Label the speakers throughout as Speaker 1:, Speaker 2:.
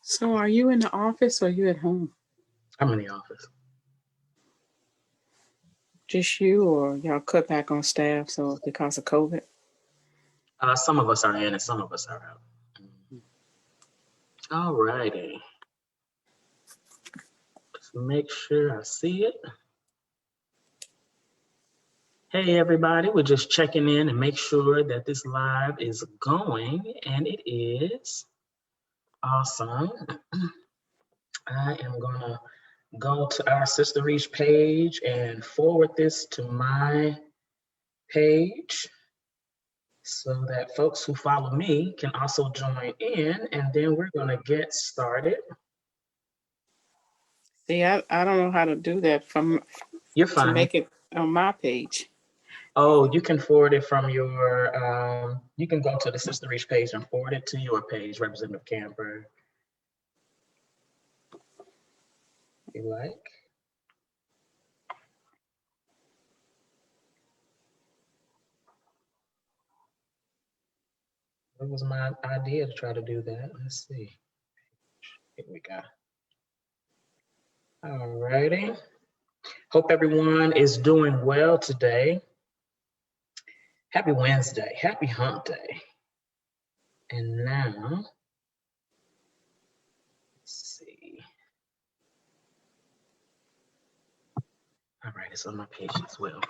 Speaker 1: So are you in the office or are you at home?
Speaker 2: I'm in the office.
Speaker 1: Just you or y'all cut back on staff so because of COVID?
Speaker 2: Some of us are in and some of us are out. All righty. Just make sure I see it. Hey, everybody. We're just checking in and make sure that this live is going, and it is. Awesome. I am going to go to our Sister Reach page and forward this to my page so that folks who follow me can also join in, and then we're going to get started.
Speaker 1: See, I don't know how to do that
Speaker 2: You're
Speaker 1: to
Speaker 2: fine.
Speaker 1: make it on my page.
Speaker 2: Oh, you can forward it from your, you can go to the Sister Reach page and forward it to your page, Representative Camper. If you like. It was my idea to try to do that. Let's see. Here we go. All righty. Hope everyone is doing well today. Happy Wednesday. Happy Hump Day. And now, let's see. All right, it's on my page as well.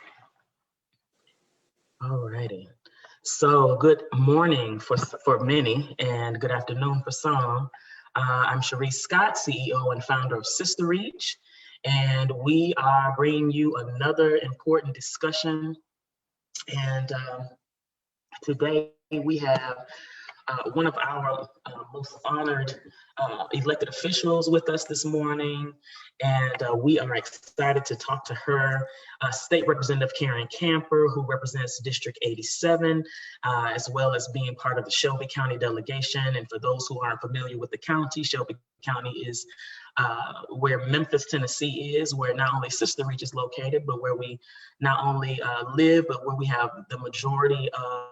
Speaker 2: All righty. So good morning for many and good afternoon for some. I'm Cherisse Scott, CEO and founder of Sister Reach, and we are bringing you another important discussion. And today we have one of our most honored elected officials with us this morning, and we are excited to talk to her, State Representative Karen Camper, who represents District 87, as well as being part of the Shelby County delegation. And for those who aren't familiar with the county, Shelby County is where Memphis, Tennessee is, where not only Sister Reach is located, but where we not only live, but where we have the majority of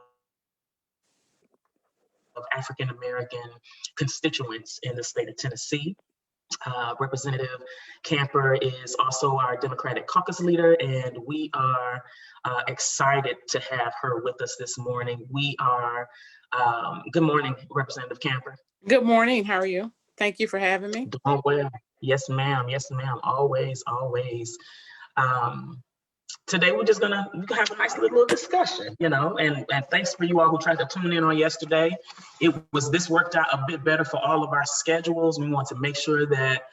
Speaker 2: African-American constituents in the state of Tennessee. Representative Camper is also our Democratic caucus leader, and we are excited to have her with us this morning. We are, good morning, Representative Camper.
Speaker 1: Good morning, how are you? Thank you for having me.
Speaker 2: Doing well. Yes, ma'am. Yes, ma'am. Always, always. Today we're just gonna have a nice little discussion, you know, and thanks for you all who tried to tune in on yesterday. This worked out a bit better for all of our schedules. We want to make sure that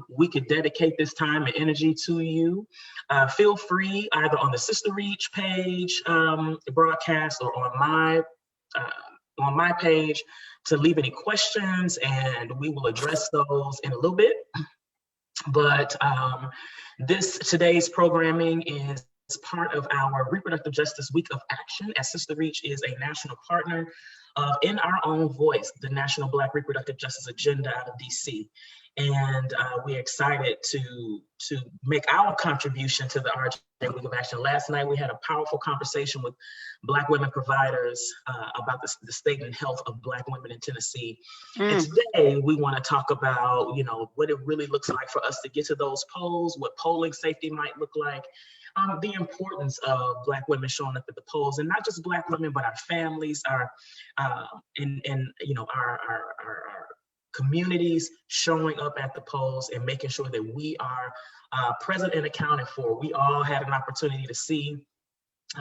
Speaker 2: we could dedicate this time and energy to you. Feel free either on the Sister Reach page broadcast or on my page to leave any questions, and we will address those in a little bit. But today's programming is part of our Reproductive Justice Week of Action, as Sister Reach is a national partner of In Our Own Voice, the National Black Reproductive Justice Agenda out of DC. And we're excited to make our contribution to the RJ Week of Action. Last night, we had a powerful conversation with Black women providers about the state and health of Black women in Tennessee. And today, we want to talk about, you know, what it really looks like for us to get to those polls, what polling safety might look like, the importance of Black women showing up at the polls, and not just Black women, but our families, our communities showing up at the polls and making sure that we are present and accounted for. We all had an opportunity to see,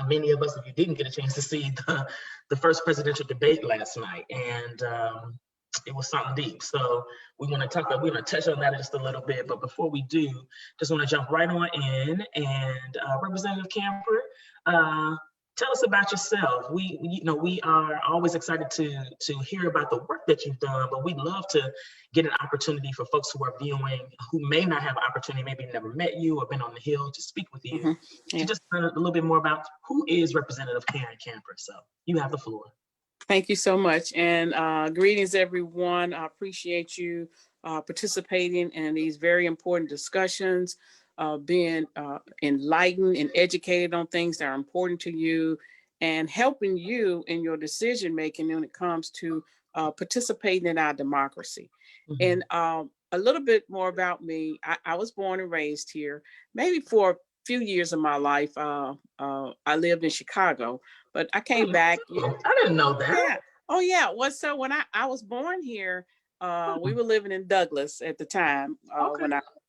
Speaker 2: many of us, if you didn't get a chance to see the first presidential debate last night, and it was something deep. So we're going to touch on that just a little bit. But before we do, just want to jump right on in, and Representative Camper, tell us about yourself. We are always excited to hear about the work that you've done, but we'd love to get an opportunity for folks who are viewing, who may not have an opportunity, maybe never met you or been on the Hill to speak with you, to just learn a little bit more about who is Representative Karen Camper. So you have the floor.
Speaker 1: Thank you so much, and greetings, everyone. I appreciate you participating in these very important discussions, being enlightened and educated on things that are important to you, and helping you in your decision making when it comes to participating in our democracy.
Speaker 2: Mhm.
Speaker 1: And a little bit more about me. I was born and raised here. Maybe for a few years of my life, I lived in Chicago, but I came back.
Speaker 2: I didn't know that.
Speaker 1: Yeah. Oh, yeah. Well, so when I was born here, we
Speaker 2: Hmm.
Speaker 1: were living in Douglas at the time.
Speaker 2: Okay.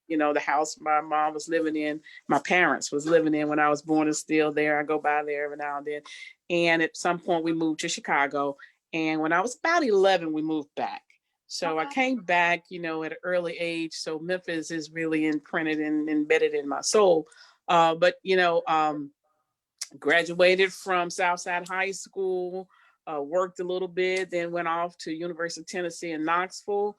Speaker 1: When the house my mom was living in, my parents was living in when I was born is still there. I go by there every now and then. And at some point, we moved to Chicago. And when I was about 11, we moved back. So I
Speaker 2: Okay.
Speaker 1: came back, at an early age. So Memphis is really imprinted and embedded in my soul. But graduated from Southside High School, worked a little bit, then went off to University of Tennessee in Knoxville,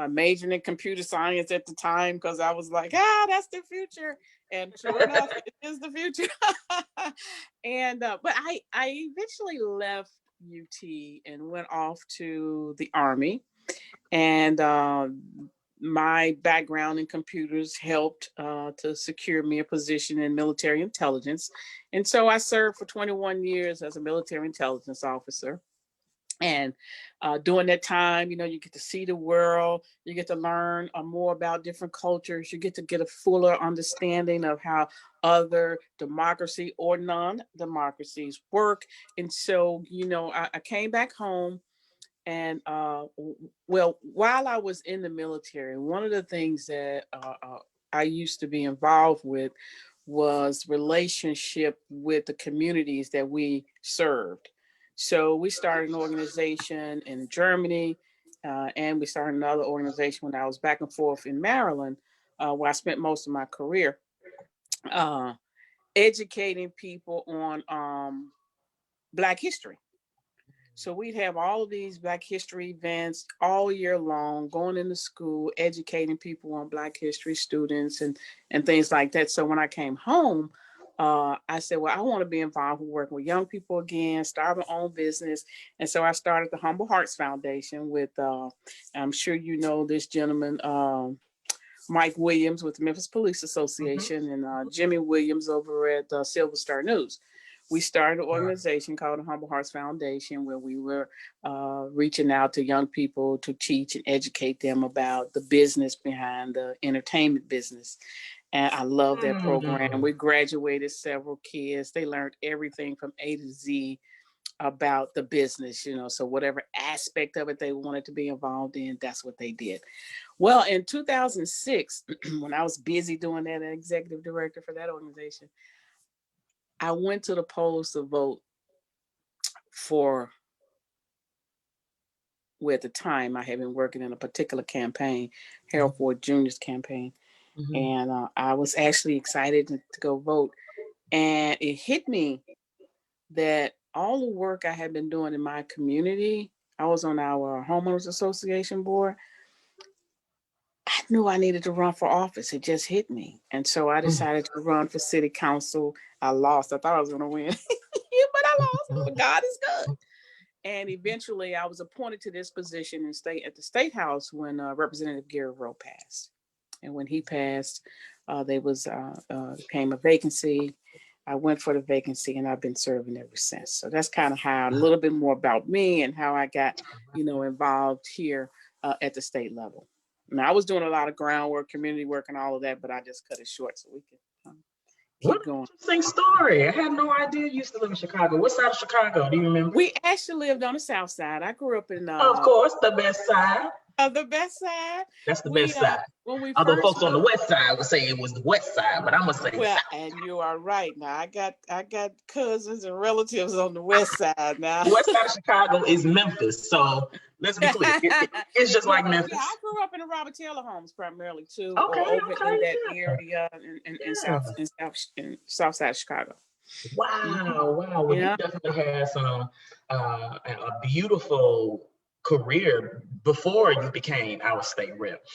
Speaker 1: majoring in computer science at the time because I was like, that's the future. And sure enough, it is the future. And but I eventually left UT and went off to the Army, and my background in computers helped to secure me a position in military intelligence. And so I served for 21 years as a military intelligence officer. And during that time, you get to see the world, you get to learn more about different cultures, you get a fuller understanding of how other democracy or non-democracies work. And so, I came back home, and well, while I was in the military, one of the things that I used to be involved with was relationship with the communities that we served. So we started an organization in Germany, and we started another organization when I was back and forth in Maryland, where I spent most of my career, uh, educating people on Black history. So we'd have all of these Black history events all year long, going into school, educating people on Black history, students and things like that. So when I came home, I said, well, I want to be involved with working with young people again, start my own business. And so I started the Humble Hearts Foundation with, I'm sure you know this gentleman, Mike Williams with the Memphis Police
Speaker 2: Mhm.
Speaker 1: Association, and Jimmy Williams over at Silver Star News. We started an
Speaker 2: Right.
Speaker 1: organization called the Humble Hearts Foundation, where we were reaching out to young people to teach and educate them about the business behind the entertainment business. And I love that program.
Speaker 2: Mm.
Speaker 1: We graduated several kids. They learned everything from A to Z about the business, so whatever aspect of it they wanted to be involved in, that's what they did. Well, in 2006, when I was busy doing that as executive director for that organization, I went to the polls to vote for, well, at the time I had been working in a particular campaign, Harold Ford Jr.'s campaign.
Speaker 2: Mhm.
Speaker 1: And I was actually excited to go vote. And it hit me that all the work I had been doing in my community, I was on our homeowners association board. I knew I needed to run for office. It just hit me. And so I
Speaker 2: Mhm.
Speaker 1: decided to run for city council. I lost. I thought I was going to win, but I lost. But God is good. And eventually I was appointed to this position at the state house when Representative Gary Rowe passed. And when he passed, there was came a vacancy. I went for the vacancy, and I've been serving ever since. So that's kind of how, a little bit more about me and how I got, involved here at the state level. Now I was doing a lot of groundwork, community work, and all of that, but I just cut it short so we can
Speaker 2: What
Speaker 1: keep
Speaker 2: an
Speaker 1: going.
Speaker 2: interesting story. I had no idea you used to live in Chicago. What side of Chicago? Do you remember?
Speaker 1: We actually lived on the south side. I grew up in
Speaker 2: Of course, the best side.
Speaker 1: the best side.
Speaker 2: That's the
Speaker 1: We
Speaker 2: best side.
Speaker 1: when we
Speaker 2: Although
Speaker 1: first
Speaker 2: folks on the
Speaker 1: moved.
Speaker 2: west side would say it was the west side, but I'm gonna say
Speaker 1: Well,
Speaker 2: south.
Speaker 1: and you are right. Now I got cousins and relatives on the west side now.
Speaker 2: The west side of Chicago is Memphis. So let's be clear. It's just
Speaker 1: Yeah,
Speaker 2: like
Speaker 1: yeah. I
Speaker 2: Memphis.
Speaker 1: grew up in the Robert Taylor homes primarily too,
Speaker 2: Okay,
Speaker 1: or over in
Speaker 2: okay,
Speaker 1: that
Speaker 2: yeah.
Speaker 1: area in
Speaker 2: Yeah.
Speaker 1: south side of Chicago. Mhm.
Speaker 2: Wow, wow. Well, you
Speaker 1: Yeah.
Speaker 2: definitely had some a beautiful career before you became our state rep.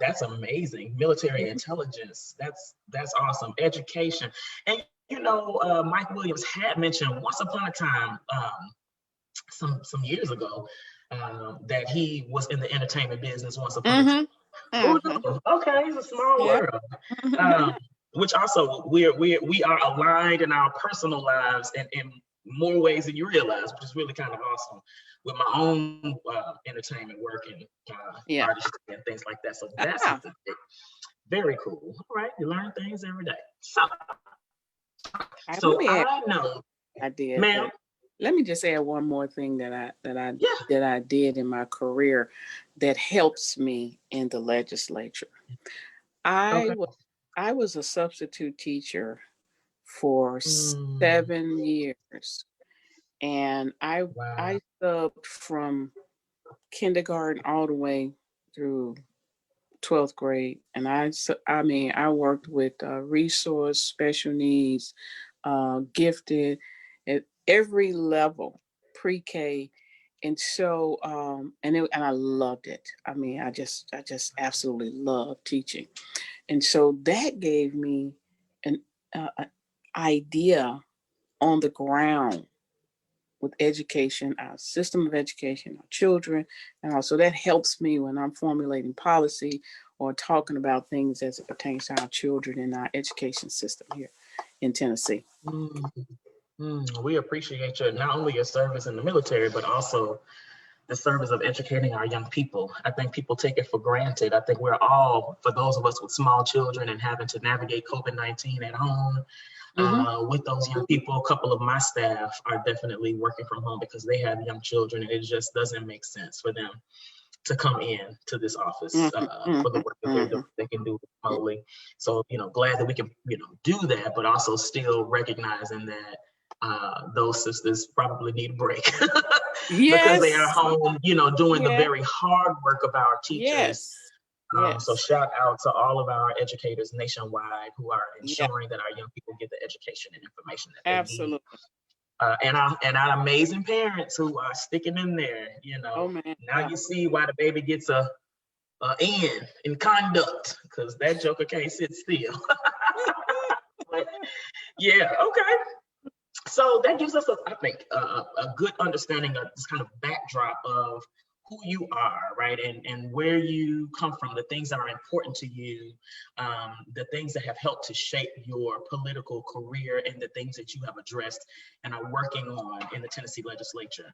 Speaker 2: That's amazing. Military
Speaker 1: Mhm.
Speaker 2: intelligence. That's awesome. Education, and Mike Williams had mentioned once upon a time, some years ago, that he was in the entertainment business once upon a time.
Speaker 1: Mhm.
Speaker 2: Who
Speaker 1: Mhm.
Speaker 2: knew? Okay, it's a small
Speaker 1: Yeah.
Speaker 2: world. Um, which also we are aligned in our personal lives and more ways than you realize, which is really kind of awesome with my own entertainment work and
Speaker 1: Yeah.
Speaker 2: artistry and things like that. So that's
Speaker 1: Ah,
Speaker 2: very cool. All right, you learn things every day. So,
Speaker 1: let
Speaker 2: so
Speaker 1: me add,
Speaker 2: I know,
Speaker 1: I did,
Speaker 2: ma'am.
Speaker 1: but let me just add one more thing
Speaker 2: Yeah.
Speaker 1: that I did in my career that helps me in the legislature. I
Speaker 2: Okay.
Speaker 1: was I was a substitute teacher for
Speaker 2: Mm,
Speaker 1: 7 years, and
Speaker 2: wow.
Speaker 1: I subbed from kindergarten all the way through 12th grade. And I mean, I worked with resource, special needs, gifted at every level, pre-K. And so, and I loved it. I mean, I just absolutely loved teaching. And so that gave me an idea on the ground with education, our system of education, our children, and also that helps me when I'm formulating policy or talking about things as it pertains to our children and our education system here in Tennessee.
Speaker 2: Mm, we appreciate your not only your service in the military, but also the service of educating our young people. I think people take it for granted. I think we're all, for those of us with small children and having to navigate COVID-19 at home,
Speaker 1: Mm-hmm.
Speaker 2: with those young people, a couple of my staff are definitely working from home because they have young children, and it just doesn't make sense for them to come in to this office
Speaker 1: Mm-hmm.
Speaker 2: for the
Speaker 1: Mm-hmm.
Speaker 2: work that
Speaker 1: Mm-hmm.
Speaker 2: they can do remotely. So, glad that we can, do that, but also still recognizing that those sisters probably need a break because they are
Speaker 1: Yes.
Speaker 2: home, doing the
Speaker 1: Yeah.
Speaker 2: very hard work of our teachers.
Speaker 1: Yes.
Speaker 2: So
Speaker 1: Yes.
Speaker 2: shout out to all of our educators nationwide who are
Speaker 1: Yeah.
Speaker 2: ensuring that our young people get the education and information that they need.
Speaker 1: Absolutely.
Speaker 2: And our amazing parents who are sticking in there.
Speaker 1: Oh man.
Speaker 2: Now
Speaker 1: Yeah.
Speaker 2: you see why the baby gets a N in conduct, because that joker can't sit still. But yeah, okay. So that gives us, I think, a good understanding of this kind of backdrop of who you are, right? And where you come from, the things that are important to you, the things that have helped to shape your political career, and the things that you have addressed and are working on in the Tennessee legislature.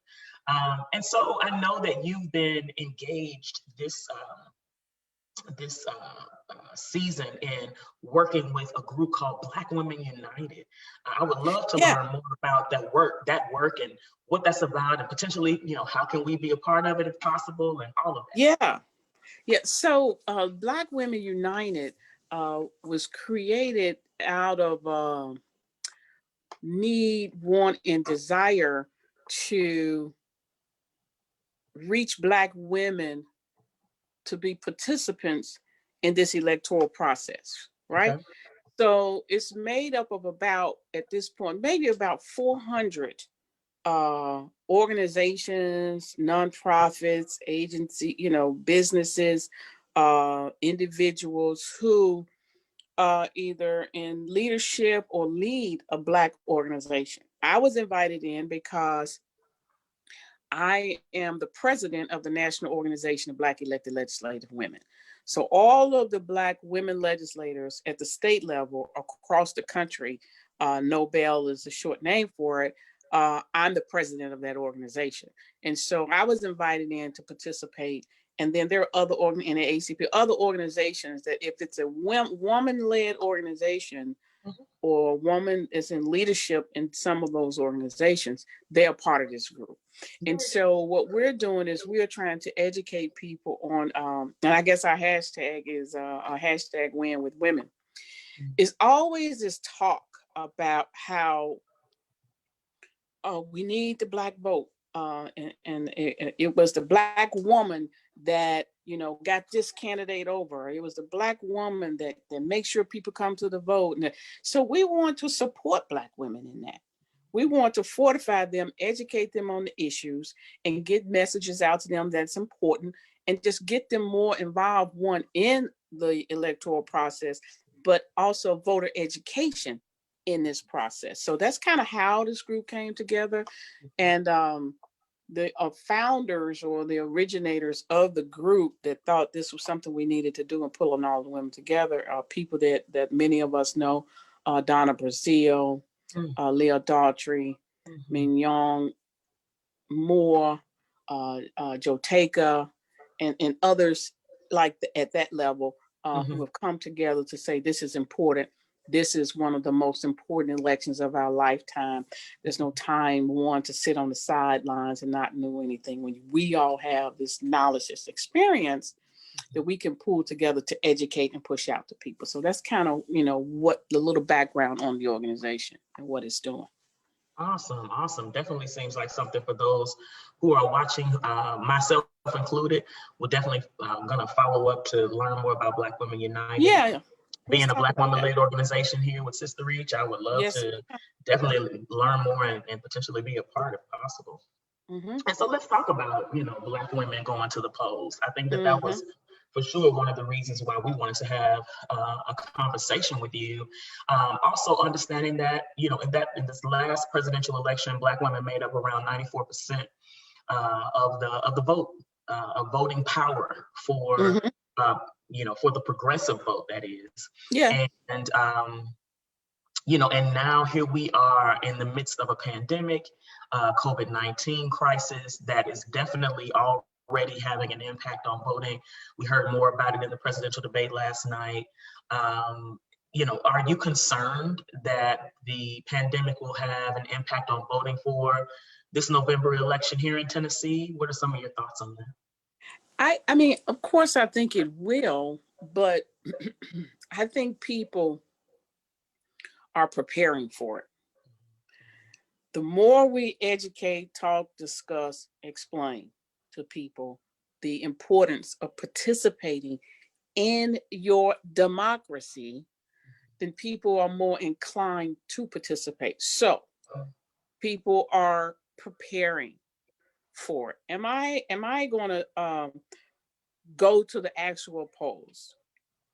Speaker 2: And so I know that you've been engaged this season in working with a group called Black Women United. I would love to
Speaker 1: Yeah.
Speaker 2: learn more about that work and what that's about, and potentially, how can we be a part of it if possible, and all of
Speaker 1: Yeah. Yeah. So Black Women United was created out of need, want, and desire to reach Black women to be participants in this electoral process,
Speaker 2: that.
Speaker 1: right?
Speaker 2: Okay.
Speaker 1: So it's made up of about, at this point, maybe about 400 organizations, nonprofits, agency, businesses, individuals who either in leadership or lead a Black organization. I was invited in because I am the president of the National Organization of Black Elected Legislative Women. So all of the Black women legislators at the state level across the country, Nobel is the short name for it. I'm the president of that organization. And so I was invited in to participate. And then there are other in the ACP, other organizations that if it's a woman-led organization,
Speaker 2: Mhm.
Speaker 1: or a woman is in leadership in some of those organizations, they are part of this group. And so what we're doing is we're trying to educate people on, and I guess our hashtag is a hashtag win with women. It's always this talk about how we need the Black vote. And it was the Black woman that got this candidate over. It was the Black woman that makes sure people come to the vote. And so we want to support Black women in that. We want to fortify them, educate them on the issues, and get messages out to them that's important, and just get them more involved, one, in the electoral process, but also voter education in this process. So that's kind of how this group came together. And the founders or the originators of the group that thought this was something we needed to do and pulling all the women together are people that many of us know, Donna Brazile,
Speaker 2: Mm.
Speaker 1: Leah Daughtry, Mignon Moore, Joteka, and others at that level who have come together to say this is important. This is one of the most important elections of our lifetime. There's no time one to sit on the sidelines and not know anything when we all have this knowledge, this experience that we can pull together to educate and push out to people. So that's kind of, what the little background on the organization and what it's doing.
Speaker 2: Awesome, awesome. Definitely seems like something for those who are watching, myself included. We're definitely going to follow up to learn more about Black Women United.
Speaker 1: Yeah.
Speaker 2: Being a Black woman-led organization here with Sister Reach, I would love to definitely learn more and potentially be a part if possible. And so let's talk about, Black women going to the polls. I think that was for sure one of the reasons why we wanted to have a conversation with you. Also understanding that, in this last presidential election, Black women made up around 94% of the vote, of voting power for, for the progressive vote, that is.
Speaker 1: Yeah.
Speaker 2: And and now here we are in the midst of a pandemic, COVID-19 crisis that is definitely already having an impact on voting. We heard more about it in the presidential debate last night. Are you concerned that the pandemic will have an impact on voting for this November election here in Tennessee? What are some of your thoughts on that?
Speaker 1: I mean, of course, I think it will, but I think people are preparing for it. The more we educate, talk, discuss, explain to people the importance of participating in your democracy, then people are more inclined to participate. So people are preparing for it. Am I going to go to the actual polls?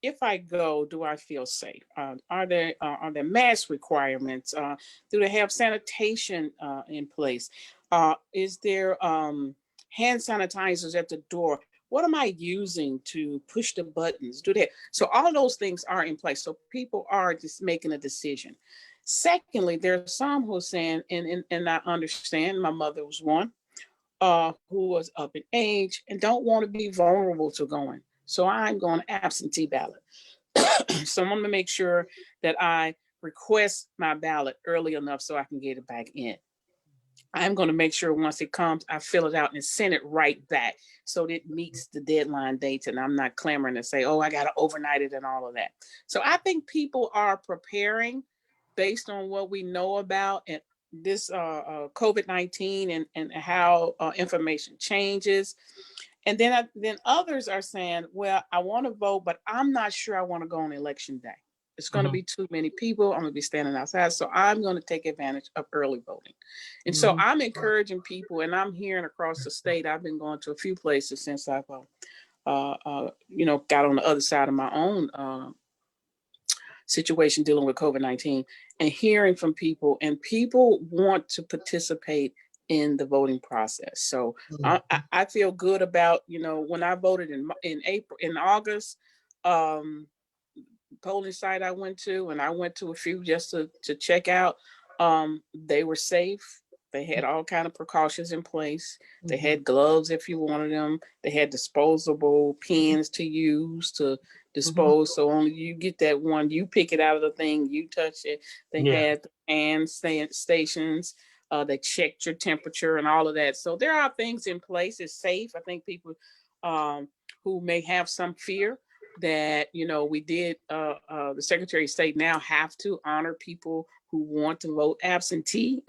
Speaker 1: If I go, do I feel safe? Are there mask requirements? Do they have sanitation in place? Is there hand sanitizers at the door? What am I using to push the buttons? So all of those things are in place. So people are just making a decision. Secondly, there are some who are saying, and I understand, my mother was one, who was up in age and don't want to be vulnerable to going. So I'm going absentee ballot. So I'm going to make sure that I request my ballot early enough so I can get it back in. I'm going to make sure once it comes, I fill it out and send it right back so that it meets the deadline dates and I'm not clamoring to say, oh, I got to overnight it and all of that. So I think people are preparing based on what we know about and this COVID-19 and how information changes. And then others are saying, well, I want to vote, but I'm not sure I want to go on election day. It's going to be too many people. I'm going to be standing outside. So I'm going to take advantage of early voting. And so I'm encouraging people, and I'm hearing across the state. I've been going to a few places since I've, got on the other side of my own situation dealing with COVID-19 and hearing from people, and people want to participate in the voting process. So I feel good about, when I voted in August, polling site I went to, and I went to a few just to check out, they were safe. They had all kind of precautions in place. They had gloves if you wanted them. They had disposable pens to use to dispose. So only you get that one, you pick it out of the thing, you touch it. They had the hand stations. They checked your temperature and all of that. So there are things in place. It's safe. I think people who may have some fear that, we did, the Secretary of State now have to honor people who want to vote absentee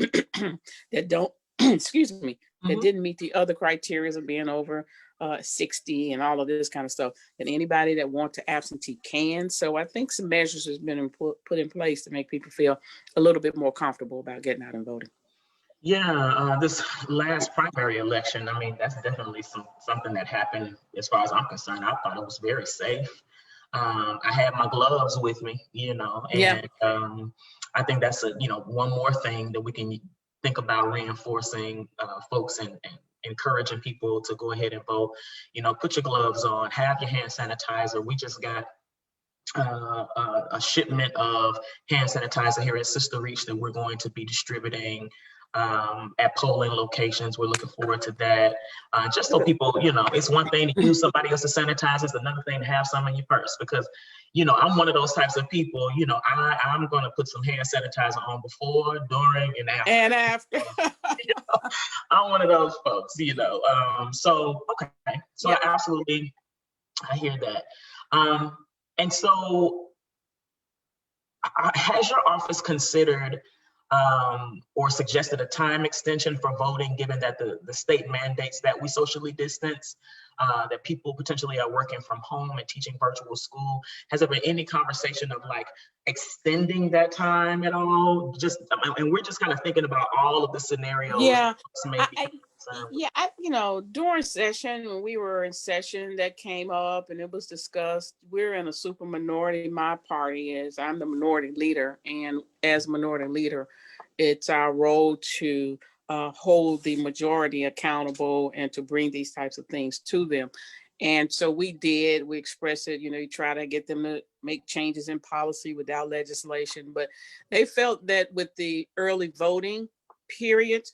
Speaker 1: that don't, excuse me, that didn't meet the other criteria of being over 60 and all of this kind of stuff, that anybody that wants to absentee can. So I think some measures has been put in place to make people feel a little bit more comfortable about getting out and voting.
Speaker 2: Yeah, this last primary election, I mean, that's definitely something that happened as far as I'm concerned. I thought it was very safe. I had my gloves with me, and I think that's one more thing that we can think about reinforcing folks and encouraging people to go ahead and vote. Put your gloves on, have your hand sanitizer. We just got a shipment of hand sanitizer here at Sister Reach that we're going to be distributing at polling locations. We're looking forward to that. Just so people, it's one thing to use somebody else's sanitizer, it's another thing to have some in your purse, because, I'm one of those types of people, I'm going to put some hand sanitizer on before, during, and after.
Speaker 1: And after.
Speaker 2: I'm one of those folks, So, okay. So
Speaker 1: Yep.
Speaker 2: I hear that. And so has your office considered or suggested a time extension for voting, given that the state mandates that we socially distance, that people potentially are working from home and teaching virtual school? Has there been any conversation of like extending that time at all? And we're just kind of thinking about all of the scenarios.
Speaker 1: Yeah. During session, when we were in session, that came up and it was discussed. We're in a super minority. My party is, I'm the minority leader, and as minority leader, it's our role to hold the majority accountable and to bring these types of things to them. And so we expressed it, you try to get them to make changes in policy without legislation, but they felt that with the early voting period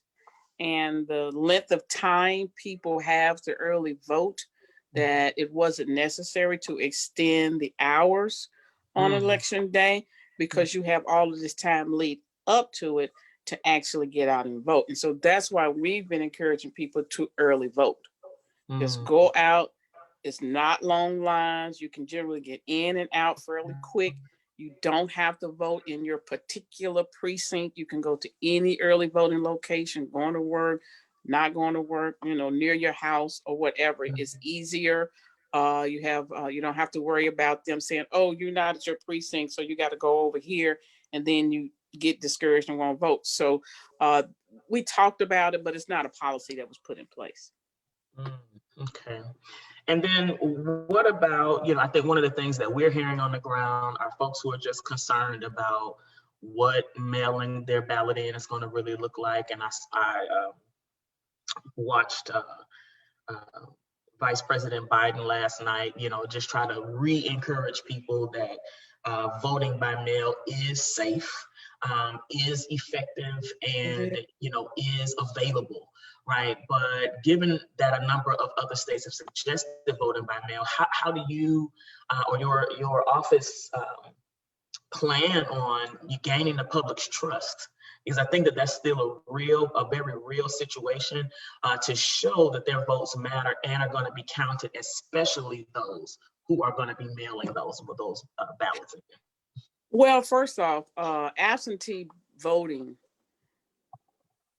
Speaker 1: and the length of time people have to early vote, that it wasn't necessary to extend the hours on election day, because you have all of this time lead up to it to actually get out and vote. And so that's why we've been encouraging people to early vote. Just go out. It's not long lines. You can generally get in and out fairly quick. You don't have to vote in your particular precinct. You can go to any early voting location, going to work, not going to work, near your house or whatever. It's easier. You don't have to worry about them saying, oh, you're not at your precinct, so you got to go over here, and then you get discouraged and won't vote. So we talked about it, but it's not a policy that was put in place.
Speaker 2: Okay. And then what about, I think one of the things that we're hearing on the ground are folks who are just concerned about what mailing their ballot in is going to really look like. And I watched Vice President Biden last night, just try to re-encourage people that voting by mail is safe, is effective, and, is available. Right. But given that a number of other states have suggested voting by mail, how do you or your office plan on you gaining the public's trust? Because I think that that's still a very real situation to show that their votes matter and are going to be counted, especially those who are going to be mailing those ballots in.
Speaker 1: Well, first off, absentee voting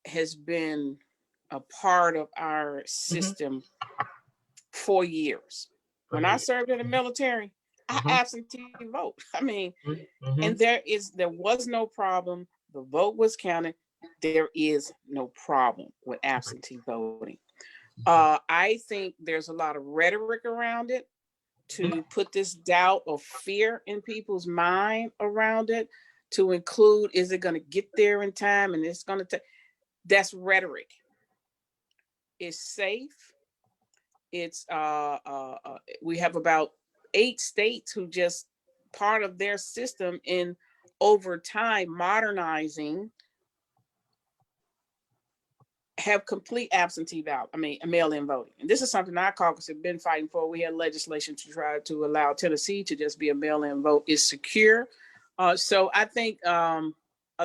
Speaker 1: has been a part of our system for years. When I served in the military, I absentee vote. I mean, and there was no problem. The vote was counted. There is no problem with absentee voting. I think there's a lot of rhetoric around it to put this doubt or fear in people's mind around it, to include, is it going to get there in time? And it's going to take, that's rhetoric. It's safe. It's we have about 8 states who just part of their system in over time modernizing have complete absentee ballot. Mail-in voting. And this is something our caucus have been fighting for. We had legislation to try to allow Tennessee to just be a mail-in vote. It's secure. So I think a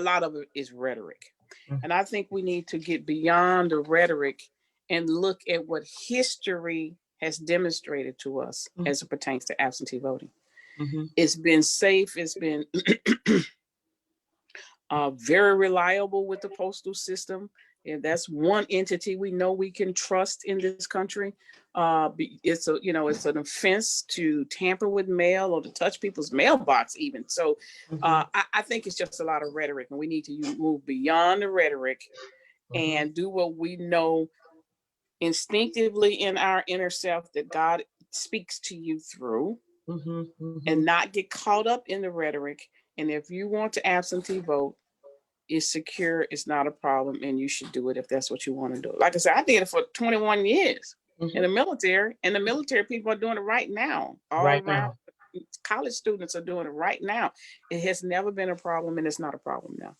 Speaker 1: lot of it is rhetoric. And I think we need to get beyond the rhetoric and look at what history has demonstrated to us as it pertains to absentee voting. It's been safe. It's been very reliable with the postal system. And that's one entity we know we can trust in this country. It's an offense to tamper with mail or to touch people's mailbox even. So I think it's just a lot of rhetoric, and we need to move beyond the rhetoric and do what we know instinctively in our inner self that God speaks to you through, and not get caught up in the rhetoric. And if you want to absentee vote, it's secure, it's not a problem, and you should do it if that's what you want to do. Like I said, I did it for 21 years in the military, and the military people are doing it right now. Now. College students are doing it right now. It has never been a problem, and it's not a problem now.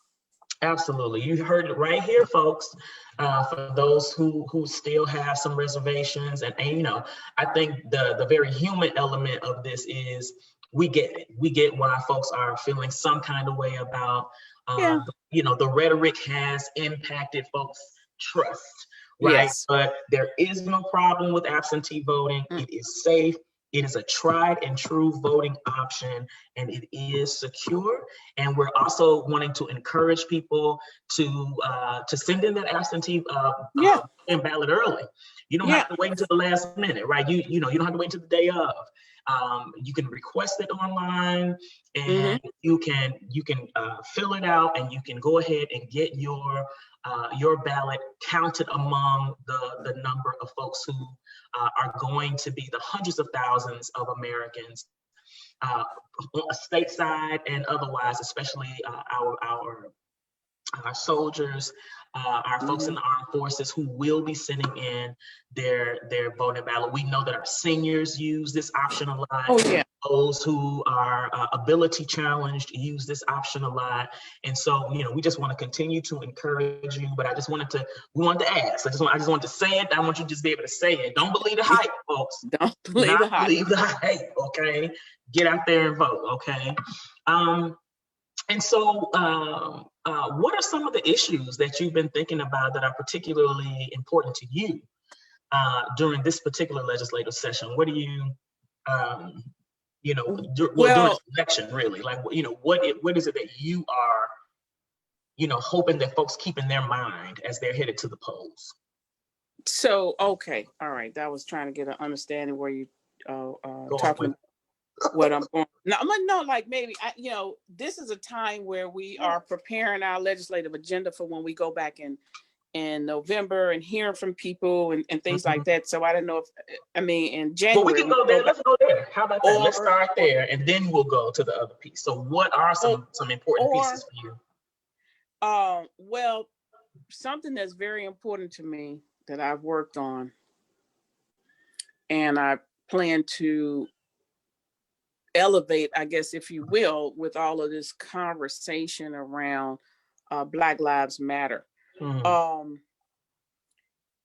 Speaker 2: Absolutely. You heard it right here, folks. For those who still have some reservations, and you know, I think the very human element of this is we get it. We get why folks are feeling some kind of way about,
Speaker 1: Yeah.
Speaker 2: you know, the rhetoric has impacted folks' trust, right?
Speaker 1: Yes.
Speaker 2: But there is no problem with absentee voting.
Speaker 1: Mm.
Speaker 2: It is safe. It is a tried and true voting option, and it is secure. And we're also wanting to encourage people to send in that absentee
Speaker 1: Yeah.
Speaker 2: ballot early. You don't
Speaker 1: Yeah.
Speaker 2: have to wait until the last minute, right? You know you don't have to wait until the day of. You can request it online,
Speaker 1: Hmm.
Speaker 2: and you can fill it out, and you can go ahead and get your ballot counted among the number of folks who are going to be the hundreds of thousands of Americans, uh, stateside and otherwise, especially our soldiers, our folks in
Speaker 1: Hmm.
Speaker 2: the armed forces who will be sending in their voting ballot. We know that our seniors use this option a lot.
Speaker 1: Oh yeah.
Speaker 2: Those who are ability challenged use this option a lot. And so, you know, we just want to continue to encourage you. But we wanted to ask. I just wanted to say it. I want you to just be able to say it. Don't believe the hype, folks.
Speaker 1: Don't
Speaker 2: Do
Speaker 1: believe
Speaker 2: not
Speaker 1: the hype.
Speaker 2: believe the hype. Okay, get out there and vote. Okay. And so, what are some of the issues that you've been thinking about that are particularly important to you during this particular legislative session? What do you, um, during
Speaker 1: Well,
Speaker 2: this election, really, like, you know, what is it that you are, you know, hoping that folks keep in their mind as they're headed to the polls?
Speaker 1: so okay, all right. That was trying to get an understanding where you
Speaker 2: Going
Speaker 1: talking
Speaker 2: with.
Speaker 1: about what I'm going. No, I'm like, no, like maybe this is a time where we are preparing our legislative agenda for when we go back in November and hearing from people and things
Speaker 2: Mhm.
Speaker 1: like that. So I don't know if in
Speaker 2: Well, we
Speaker 1: January
Speaker 2: can
Speaker 1: when
Speaker 2: go
Speaker 1: we go
Speaker 2: there.
Speaker 1: back,
Speaker 2: Let's go there. How about that? Let's
Speaker 1: or
Speaker 2: start there, and then we'll go to the other piece. So, what are
Speaker 1: or
Speaker 2: some important pieces
Speaker 1: or
Speaker 2: for you?
Speaker 1: well, something that's very important to me that I've worked on and I plan to elevate, I guess, if you will, with all of this conversation around Black Lives Matter.
Speaker 2: Mhm.
Speaker 1: Um,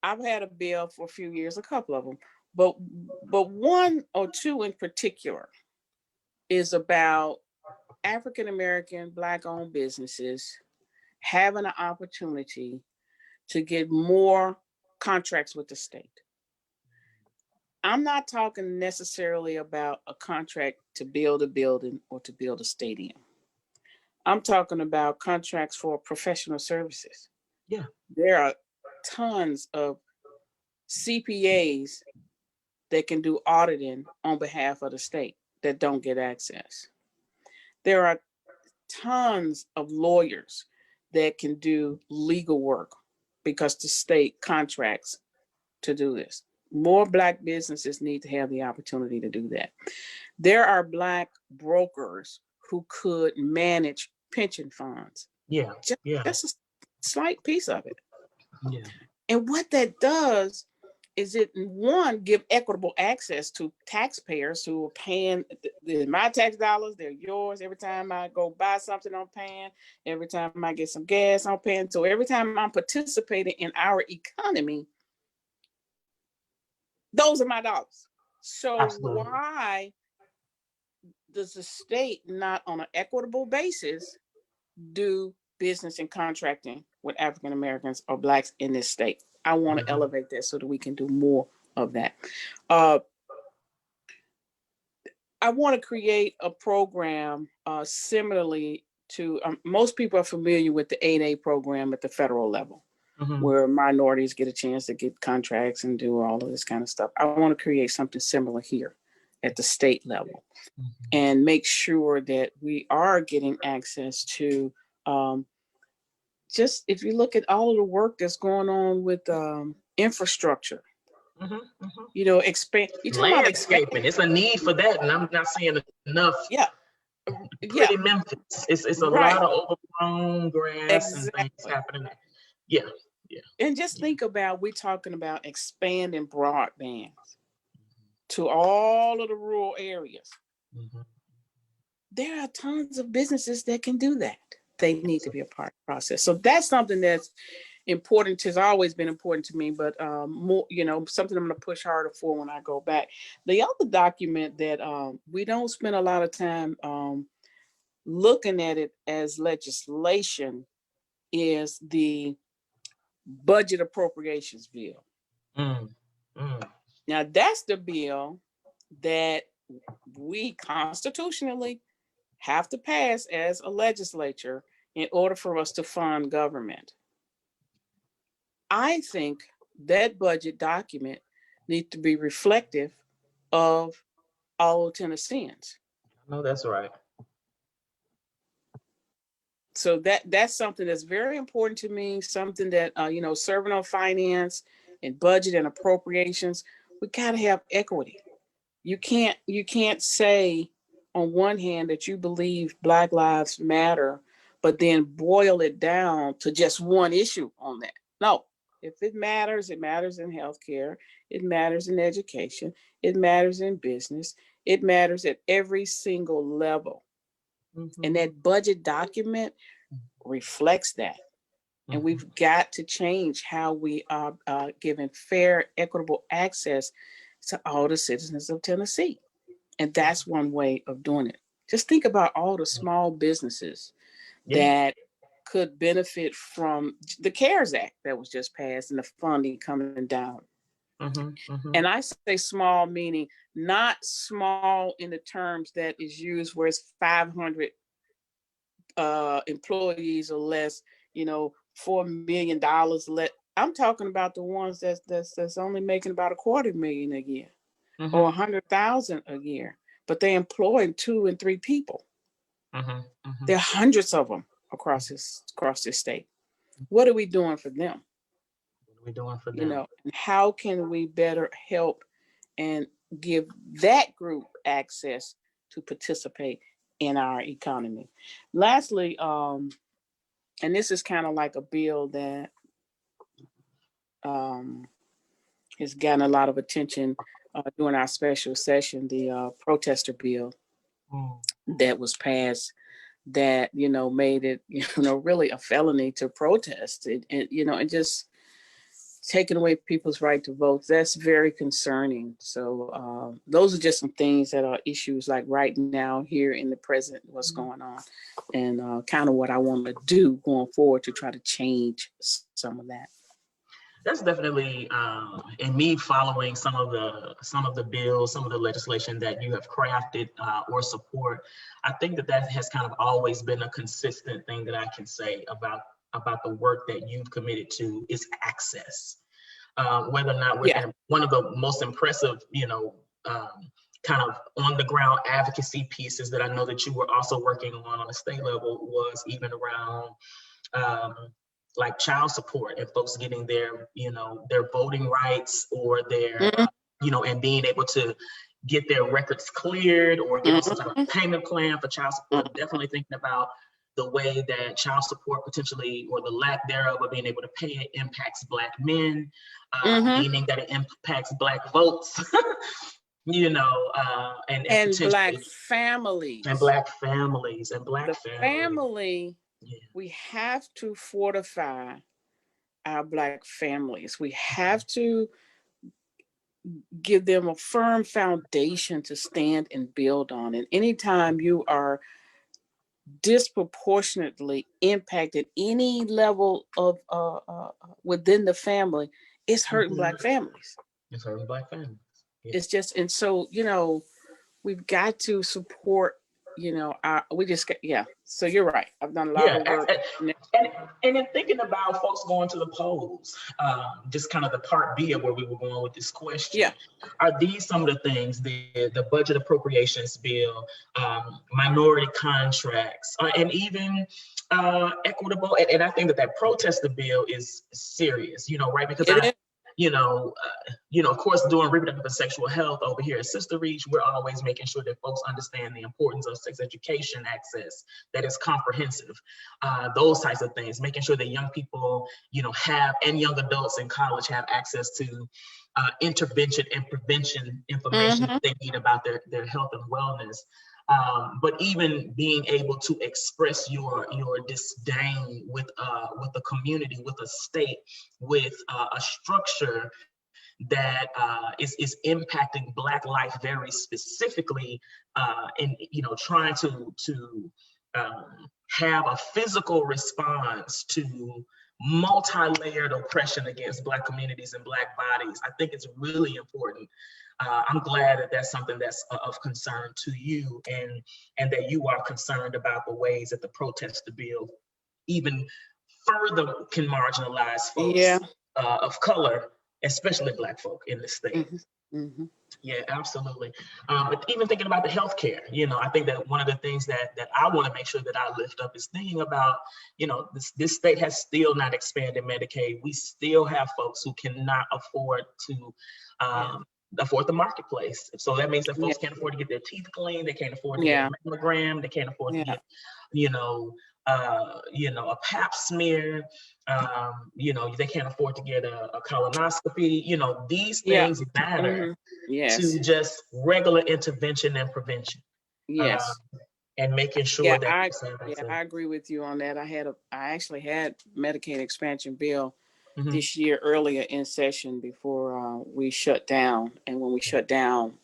Speaker 1: I've had a bill for a few years, a couple of them, but one or two in particular is about African American Black owned businesses having an opportunity to get more contracts with the state. I'm not talking necessarily about a contract to build a building or to build a stadium. I'm talking about contracts for professional services.
Speaker 2: Yeah.
Speaker 1: There are tons of CPAs that can do auditing on behalf of the state that don't get access. There are tons of lawyers that can do legal work because the state contracts to do this. More Black businesses need to have the opportunity to do that. There are Black brokers who could manage pension funds.
Speaker 2: Yeah.
Speaker 1: Just,
Speaker 2: Yeah.
Speaker 1: that's a slight piece of it.
Speaker 2: Yeah.
Speaker 1: And what that does is it, one, give equitable access to taxpayers who are paying my tax dollars, they're yours. Every time I go buy something, I'm paying. Every time I get some gas, I'm paying. So every time I'm participating in our economy, those are my dollars. So
Speaker 2: Absolutely.
Speaker 1: why does the state not on an equitable basis do business and contracting with African Americans or Blacks in this state? I want to
Speaker 2: Mhm.
Speaker 1: elevate that so that we can do more of that. Uh, I want to create a program similarly to most people are familiar with the 8A program at the federal level,
Speaker 2: Mhm.
Speaker 1: where minorities get a chance to get contracts and do all of this kind of stuff. I want to create something similar here at the state level
Speaker 2: Mhm.
Speaker 1: and make sure that we are getting access to just if you look at all of the work that's going on with infrastructure,
Speaker 2: Mhm. Mhm.
Speaker 1: expand. You're talking about expand.
Speaker 2: Landscaping. It's a need for that, and I'm not seeing enough
Speaker 1: Yeah, yeah,
Speaker 2: pretty Memphis. It's a
Speaker 1: right,
Speaker 2: lot of overgrown grass and things
Speaker 1: exactly.
Speaker 2: happening there. Yeah. Yeah.
Speaker 1: And just
Speaker 2: Yeah.
Speaker 1: think about we're talking about expanding broadband to all of the rural areas.
Speaker 2: Mhm.
Speaker 1: There are tons of businesses that can do that. they need to be a part of the process. So that's something that's important to, has always been important to me, but more, something I'm going to push harder for when I go back. The other document that we don't spend a lot of time looking at it as legislation is the budget appropriations bill. Now that's the bill that we constitutionally have to pass as a legislature in order for us to fund government. I think that budget document needs to be reflective of all Tennesseans.
Speaker 2: No, that's right.
Speaker 1: So that's something that's very important to me, something that, serving on finance and budget and appropriations, we got to have equity. You can't say on one hand that you believe Black Lives Matter, but then boil it down to just one issue on that. No, if it matters in healthcare, it matters in education, it matters in business, it matters at every single level. And that budget document reflects that. And we've got to change how we are giving fair, equitable access to all the citizens of Tennessee. And that's one way of doing it. Just think about all the small businesses that could benefit from the CARES Act that was just passed and the funding coming down. And I say small, meaning not small in the terms that is used where it's 500 employees or less, $4 million less. I'm talking about the ones that's only making about $250,000 a year or 100,000 a year, but they employ 2 and 3 people. There are hundreds of them across this state. What are we doing for them? And how can we better help and give that group access to participate in our economy? Lastly, and this is kind of like a bill that has gotten a lot of attention during our special session, the protester bill that was passed that, made it, really a felony to protest it, and just taking away people's right to vote. That's very concerning. So those are just some things that are issues like right now here in the present, what's going on, and kind of what I want to do going forward to try to change some of that.
Speaker 2: That's definitely, and me following some of the bills, some of the legislation that you have crafted or support. I think that has kind of always been a consistent thing that I can say about the work that you've committed to is access. Whether or not one of the most impressive, kind of on the ground advocacy pieces that I know that you were also working on a state level was even around like child support and folks getting their voting rights or their, and being able to get their records cleared or get on some type of payment plan for child support. Definitely thinking about the way that child support potentially, or the lack thereof of being able to pay it, impacts Black men, meaning that it impacts Black votes, and
Speaker 1: Black families.
Speaker 2: And Black families and Black
Speaker 1: family. We have to fortify our Black families. We have to give them a firm foundation to stand and build on. And anytime you are disproportionately impacted any level of within the family, it's hurting Black families.
Speaker 2: It's hurting Black families.
Speaker 1: It's just, and so, we've got to support, so you're right. I've done a lot of work.
Speaker 2: And in thinking about folks going to the polls, just kind of the part B of where we were going with this question. Are these some of the things, the budget appropriations bill, minority contracts, and even equitable, and I think that protester bill is serious, right? Because of course, doing reproductive and sexual health over here at Sister Reach, we're always making sure that folks understand the importance of sex education access that is comprehensive, those types of things, making sure that young people, have, and young adults in college have access to intervention and prevention information that they need about their health and wellness. But even being able to express your disdain with a community, with a state, with a structure that is impacting Black life very specifically, and trying to have a physical response to multi-layered oppression against Black communities and Black bodies. I think it's really important. I'm glad that that's something that's of concern to you, and that you are concerned about the ways that the protest bill even further can marginalize
Speaker 1: Yeah.
Speaker 2: folks of color, especially Black folk in the state.
Speaker 1: Mm-hmm.
Speaker 2: Yeah, absolutely. But even thinking about the healthcare, I think that one of the things that I want to make sure that I lift up is thinking about, this state has still not expanded Medicaid. We still have folks who cannot afford to afford the marketplace. So that means that folks can't afford to get their teeth cleaned. They can't afford to get a mammogram. They can't afford to get, a pap smear. They can't afford to get a colonoscopy. These things matter to just regular intervention and prevention.
Speaker 1: Yes.
Speaker 2: And making sure that
Speaker 1: I agree with you on that. I actually had Medicaid expansion bill this year earlier in session before we shut down. And when we shut down,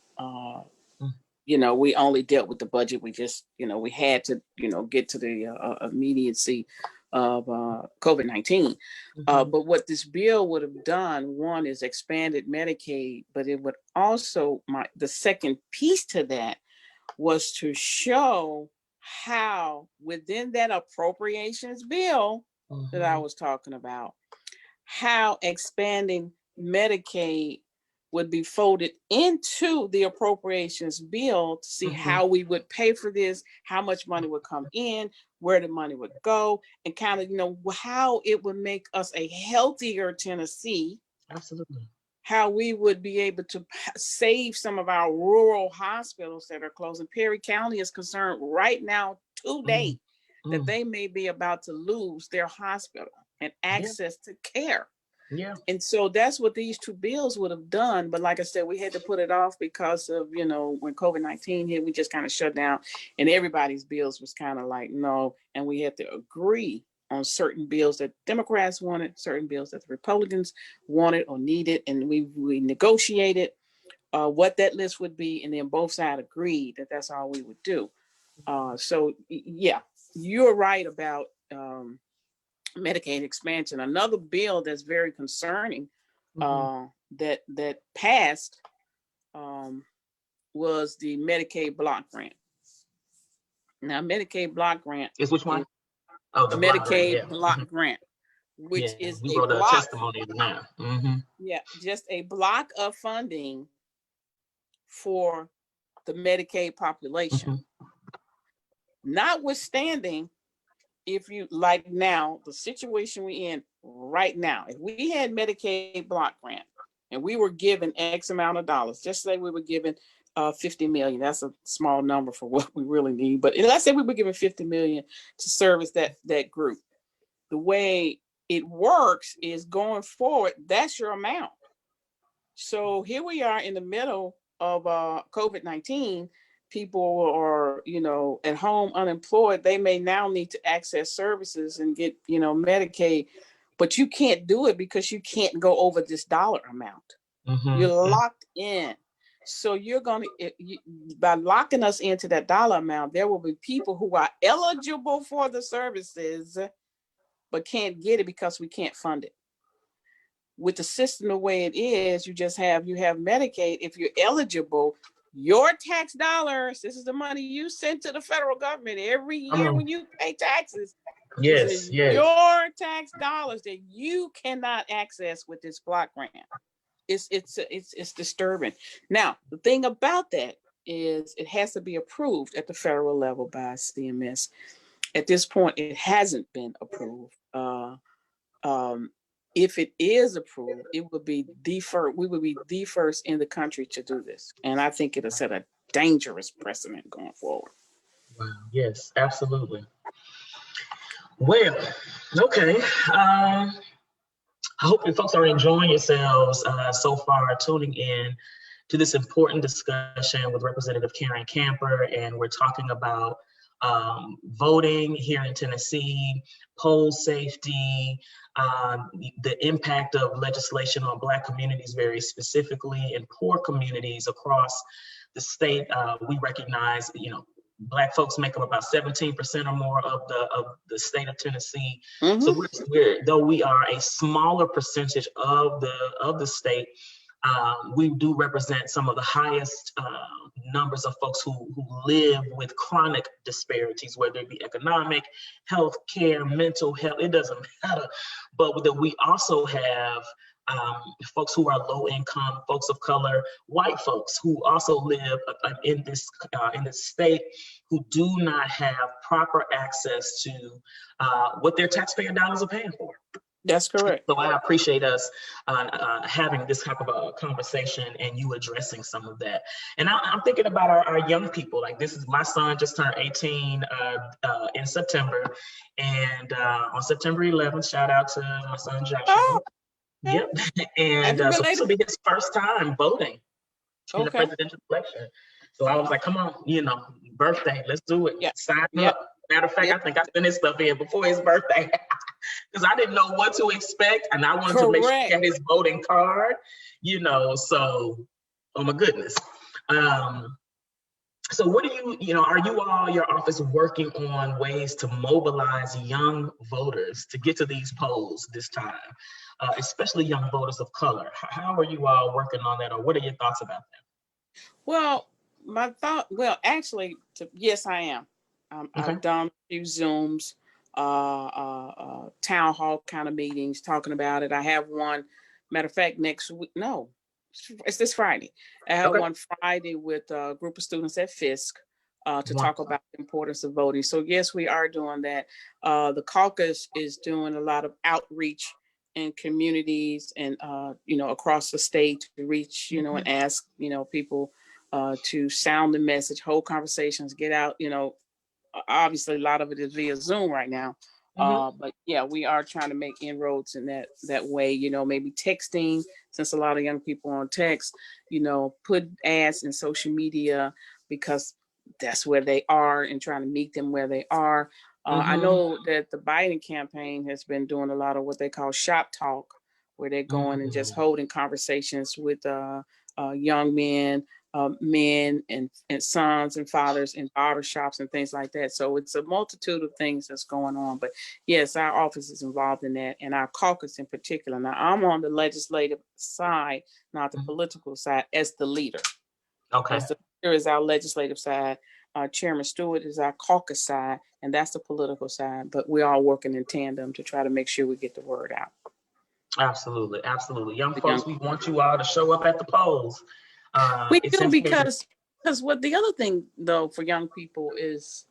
Speaker 1: we only dealt with the budget. We just, we had to, get to the immediacy of COVID-19. But what this bill would have done, one, is expanded Medicaid, but it would also, the second piece to that was to show how within that appropriations bill that I was talking about, how expanding Medicaid would be folded into the appropriations bill to see how we would pay for this, how much money would come in, where the money would go, and kind of, how it would make us a healthier Tennessee.
Speaker 2: Absolutely.
Speaker 1: How we would be able to save some of our rural hospitals that are closing. Perry County is concerned right now today that they may be about to lose their hospital and access to care.
Speaker 2: Yeah.
Speaker 1: And so that's what these two bills would have done. But like I said, we had to put it off because of, when COVID-19 hit, we just kind of shut down, and everybody's bills was kind of like, no. And we had to agree on certain bills that Democrats wanted, certain bills that the Republicans wanted or needed. And we negotiated what that list would be. And then both sides agreed that that's all we would do. So yeah, you're right about Medicaid expansion. Another bill that's very concerning that passed was the Medicaid block grant. Now, Medicaid block grant
Speaker 2: is which one? Oh, the
Speaker 1: Medicaid block grant, which is
Speaker 2: we
Speaker 1: a
Speaker 2: wrote
Speaker 1: block,
Speaker 2: a testimony now.
Speaker 1: Just a block of funding for the Medicaid population. Notwithstanding, if you like now, the situation we in right now, if we had Medicaid block grant and we were given X amount of dollars, just say we were given 50 million, that's a small number for what we really need. But let's say we were given 50 million to service that group. The way it works is going forward, that's your amount. So here we are in the middle of COVID-19. People are, at home unemployed. They may now need to access services and get, Medicaid, but you can't do it because you can't go over this dollar amount. You're locked in. So you're going to, by locking us into that dollar amount, there will be people who are eligible for the services, but can't get it because we can't fund it. With the system the way it is, you have Medicaid. If you're eligible, your tax dollars, this is the money you send to the federal government every year when you pay taxes.
Speaker 2: Yes.
Speaker 1: Your tax dollars that you cannot access with this block grant. It's disturbing. Now, the thing about that is it has to be approved at the federal level by CMS. At this point, it hasn't been approved. If it is approved, it would be we would be the first in the country to do this. And I think it'll set a dangerous precedent going forward.
Speaker 2: Wow. Yes, absolutely. Well, okay. I hope you folks are enjoying yourselves so far, tuning in to this important discussion with Representative Karen Camper, and we're talking about voting here in Tennessee, poll safety, the impact of legislation on Black communities very specifically, and poor communities across the state. We recognize, Black folks make up about 17% or more of the state of Tennessee.
Speaker 1: Mm-hmm.
Speaker 2: So though we are a smaller percentage of the state, we do represent some of the highest numbers of folks who live with chronic disparities, whether it be economic, health care, mental health, it doesn't matter. But that we also have folks who are low income, folks of color, white folks who also live in this state, who do not have proper access to what their taxpayer dollars are paying for.
Speaker 1: That's correct.
Speaker 2: So I appreciate us having this type of a conversation and you addressing some of that. And I'm thinking about our young people. Like, this is my son just turned 18 in September, and on September 11th, shout out to my son Joshua.
Speaker 1: Oh, okay.
Speaker 2: Yep. And so this will be his first time voting in the presidential election. So I was like, come on, birthday, let's do it.
Speaker 1: Yep.
Speaker 2: Sign up. Matter of fact, I think I sent his stuff in before his birthday because I didn't know what to expect, and I wanted to make sure he had his voting card, so, oh my goodness. So what are you all, your office, working on ways to mobilize young voters to get to these polls this time, especially young voters of color? How are you all working on that, or what are your thoughts about that?
Speaker 1: Well, actually, yes, I am. I've done a few Zooms, town hall kind of meetings talking about it. I have one, matter of fact, next week. No, it's this Friday. I have one Friday with a group of students at Fisk to talk about the importance of voting. So yes, we are doing that. The caucus is doing a lot of outreach in communities and, across the state to reach, and ask, people to sound the message, hold conversations, get out, obviously a lot of it is via Zoom right now. But yeah, we are trying to make inroads in that way, maybe texting, since a lot of young people are on text, put ads in social media because that's where they are, and trying to meet them where they are. I know that the Biden campaign has been doing a lot of what they call shop talk, where they're going and just holding conversations with young men, and sons and fathers in barbershops and things like that. So it's a multitude of things that's going on. But yes, our office is involved in that, and our caucus in particular. Now, I'm on the legislative side, not the political side, as the leader.
Speaker 2: Okay.
Speaker 1: As the leader is our legislative side. Chairman Stewart is our caucus side, and that's the political side. But we're all working in tandem to try to make sure we get the word out.
Speaker 2: Absolutely. Young folks, we want you all to show up at the polls.
Speaker 1: We do, because what the other thing, though, for young people is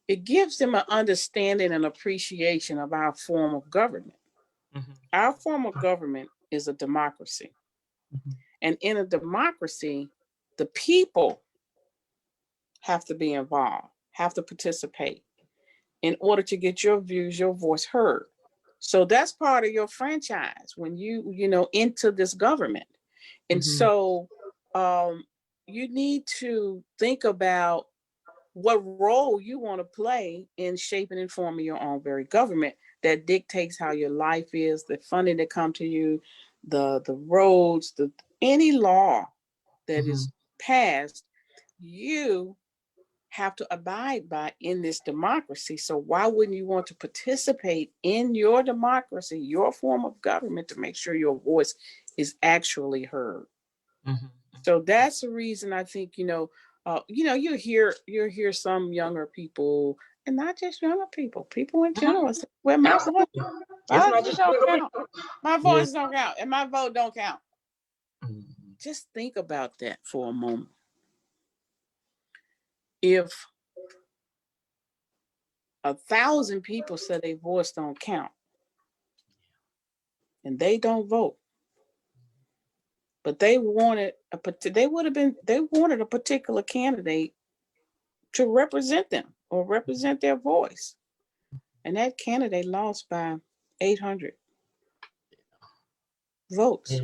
Speaker 1: it gives them an understanding and appreciation of our form of government. Our form of government is a democracy. And in a democracy, the people have to be involved, have to participate in order to get your views, your voice heard. So that's part of your franchise when you enter this government. And so you need to think about what role you want to play in shaping and forming your own very government that dictates how your life is, the funding that come to you, the roads, any law that is passed, you have to abide by in this democracy. So why wouldn't you want to participate in your democracy, your form of government, to make sure your voice is actually heard? So that's the reason I think, you hear some younger people, and not just younger people in general, where my voice don't count. My voice don't count, and my vote don't count. Just think about that for a moment. If 1,000 people said their voice don't count, and they don't vote, but they wanted a particular candidate to represent them or represent their voice, and that candidate lost by 800 votes.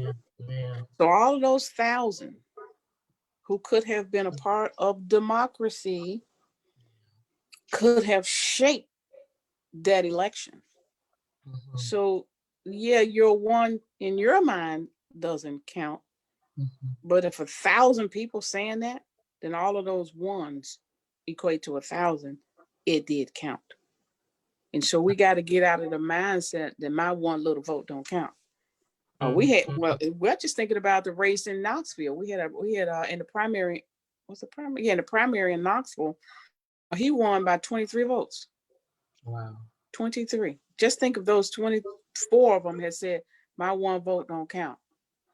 Speaker 1: So all of those 1,000 who could have been a part of democracy could have shaped that election.
Speaker 2: Mhm.
Speaker 1: So yeah, your one in your mind doesn't count.
Speaker 2: Mhm.
Speaker 1: But if 1,000 people saying that, then all of those ones equate to 1,000. It did count. And so we got to get out of the mindset that my one little vote don't count. We're just thinking about the race in Knoxville. We had in the primary, what's the primary? Yeah, in the primary in Knoxville, he won by 23 votes.
Speaker 2: Wow.
Speaker 1: 23. Just think of those 24 of them had said, my one vote don't count.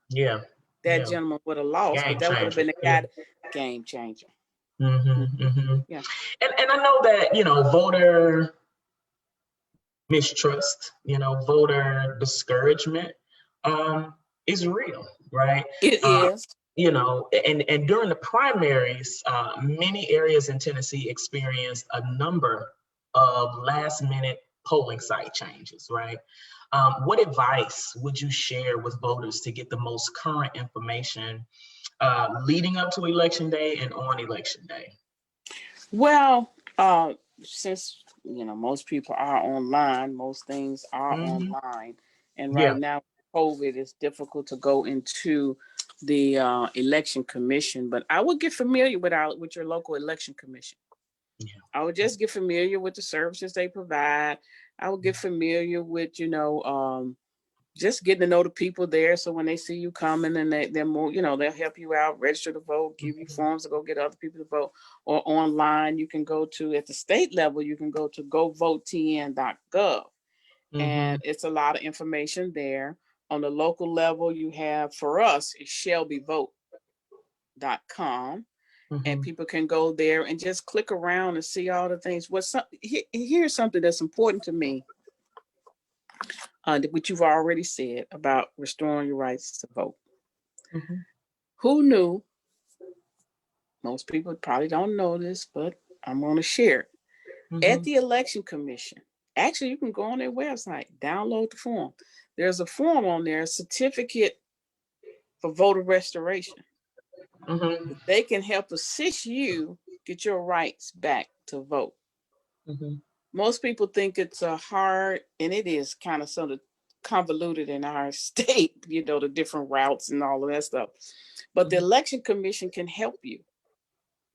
Speaker 2: Yeah.
Speaker 1: That
Speaker 2: Yeah.
Speaker 1: gentleman would have lost, but
Speaker 2: Game
Speaker 1: that would have
Speaker 2: changer.
Speaker 1: been the
Speaker 2: Yeah.
Speaker 1: guy, game changer.
Speaker 2: Mm-hmm, mm-hmm.
Speaker 1: Yeah.
Speaker 2: And I know that, voter mistrust, voter discouragement is real, right?
Speaker 1: It
Speaker 2: Uh,
Speaker 1: is.
Speaker 2: and during the primaries, many areas in Tennessee experienced a number of last minute polling site changes, right? What advice would you share with voters to get the most current information leading up to election day and on election day?
Speaker 1: Well, since most people are online, most things are
Speaker 2: Mm-hmm.
Speaker 1: online, and right
Speaker 2: Yeah.
Speaker 1: now, COVID, it's difficult to go into the election commission. But I would get familiar with your local election commission.
Speaker 2: Yeah.
Speaker 1: I would just get familiar with the services they provide. I would get familiar with just getting to know the people there. So when they see you coming and they're more, they'll help you out, register to vote, give you forms to go get other people to vote, or online, you can go to, at the state level, you can go to govotn.gov.
Speaker 2: Mm-hmm.
Speaker 1: And it's a lot of information there. On the local level, you have, for us, it's shelbyvote.com. And
Speaker 2: Mm-hmm.
Speaker 1: people can go there and just click around and see all the things. Here's something that's important to me, which you've already said about restoring your rights to vote.
Speaker 2: Mm-hmm.
Speaker 1: Who knew? Most people probably don't know this, but I'm going to share it. At
Speaker 2: Mm-hmm.
Speaker 1: the election commission, actually, you can go on their website, download the form. There's a form on there, a certificate for voter restoration.
Speaker 2: Mm-hmm.
Speaker 1: They can help assist you get your rights back to vote.
Speaker 2: Mm-hmm.
Speaker 1: Most people think it's a hard, and it is kind of sort of convoluted in our state, the different routes and all of that stuff. But the election commission can help you.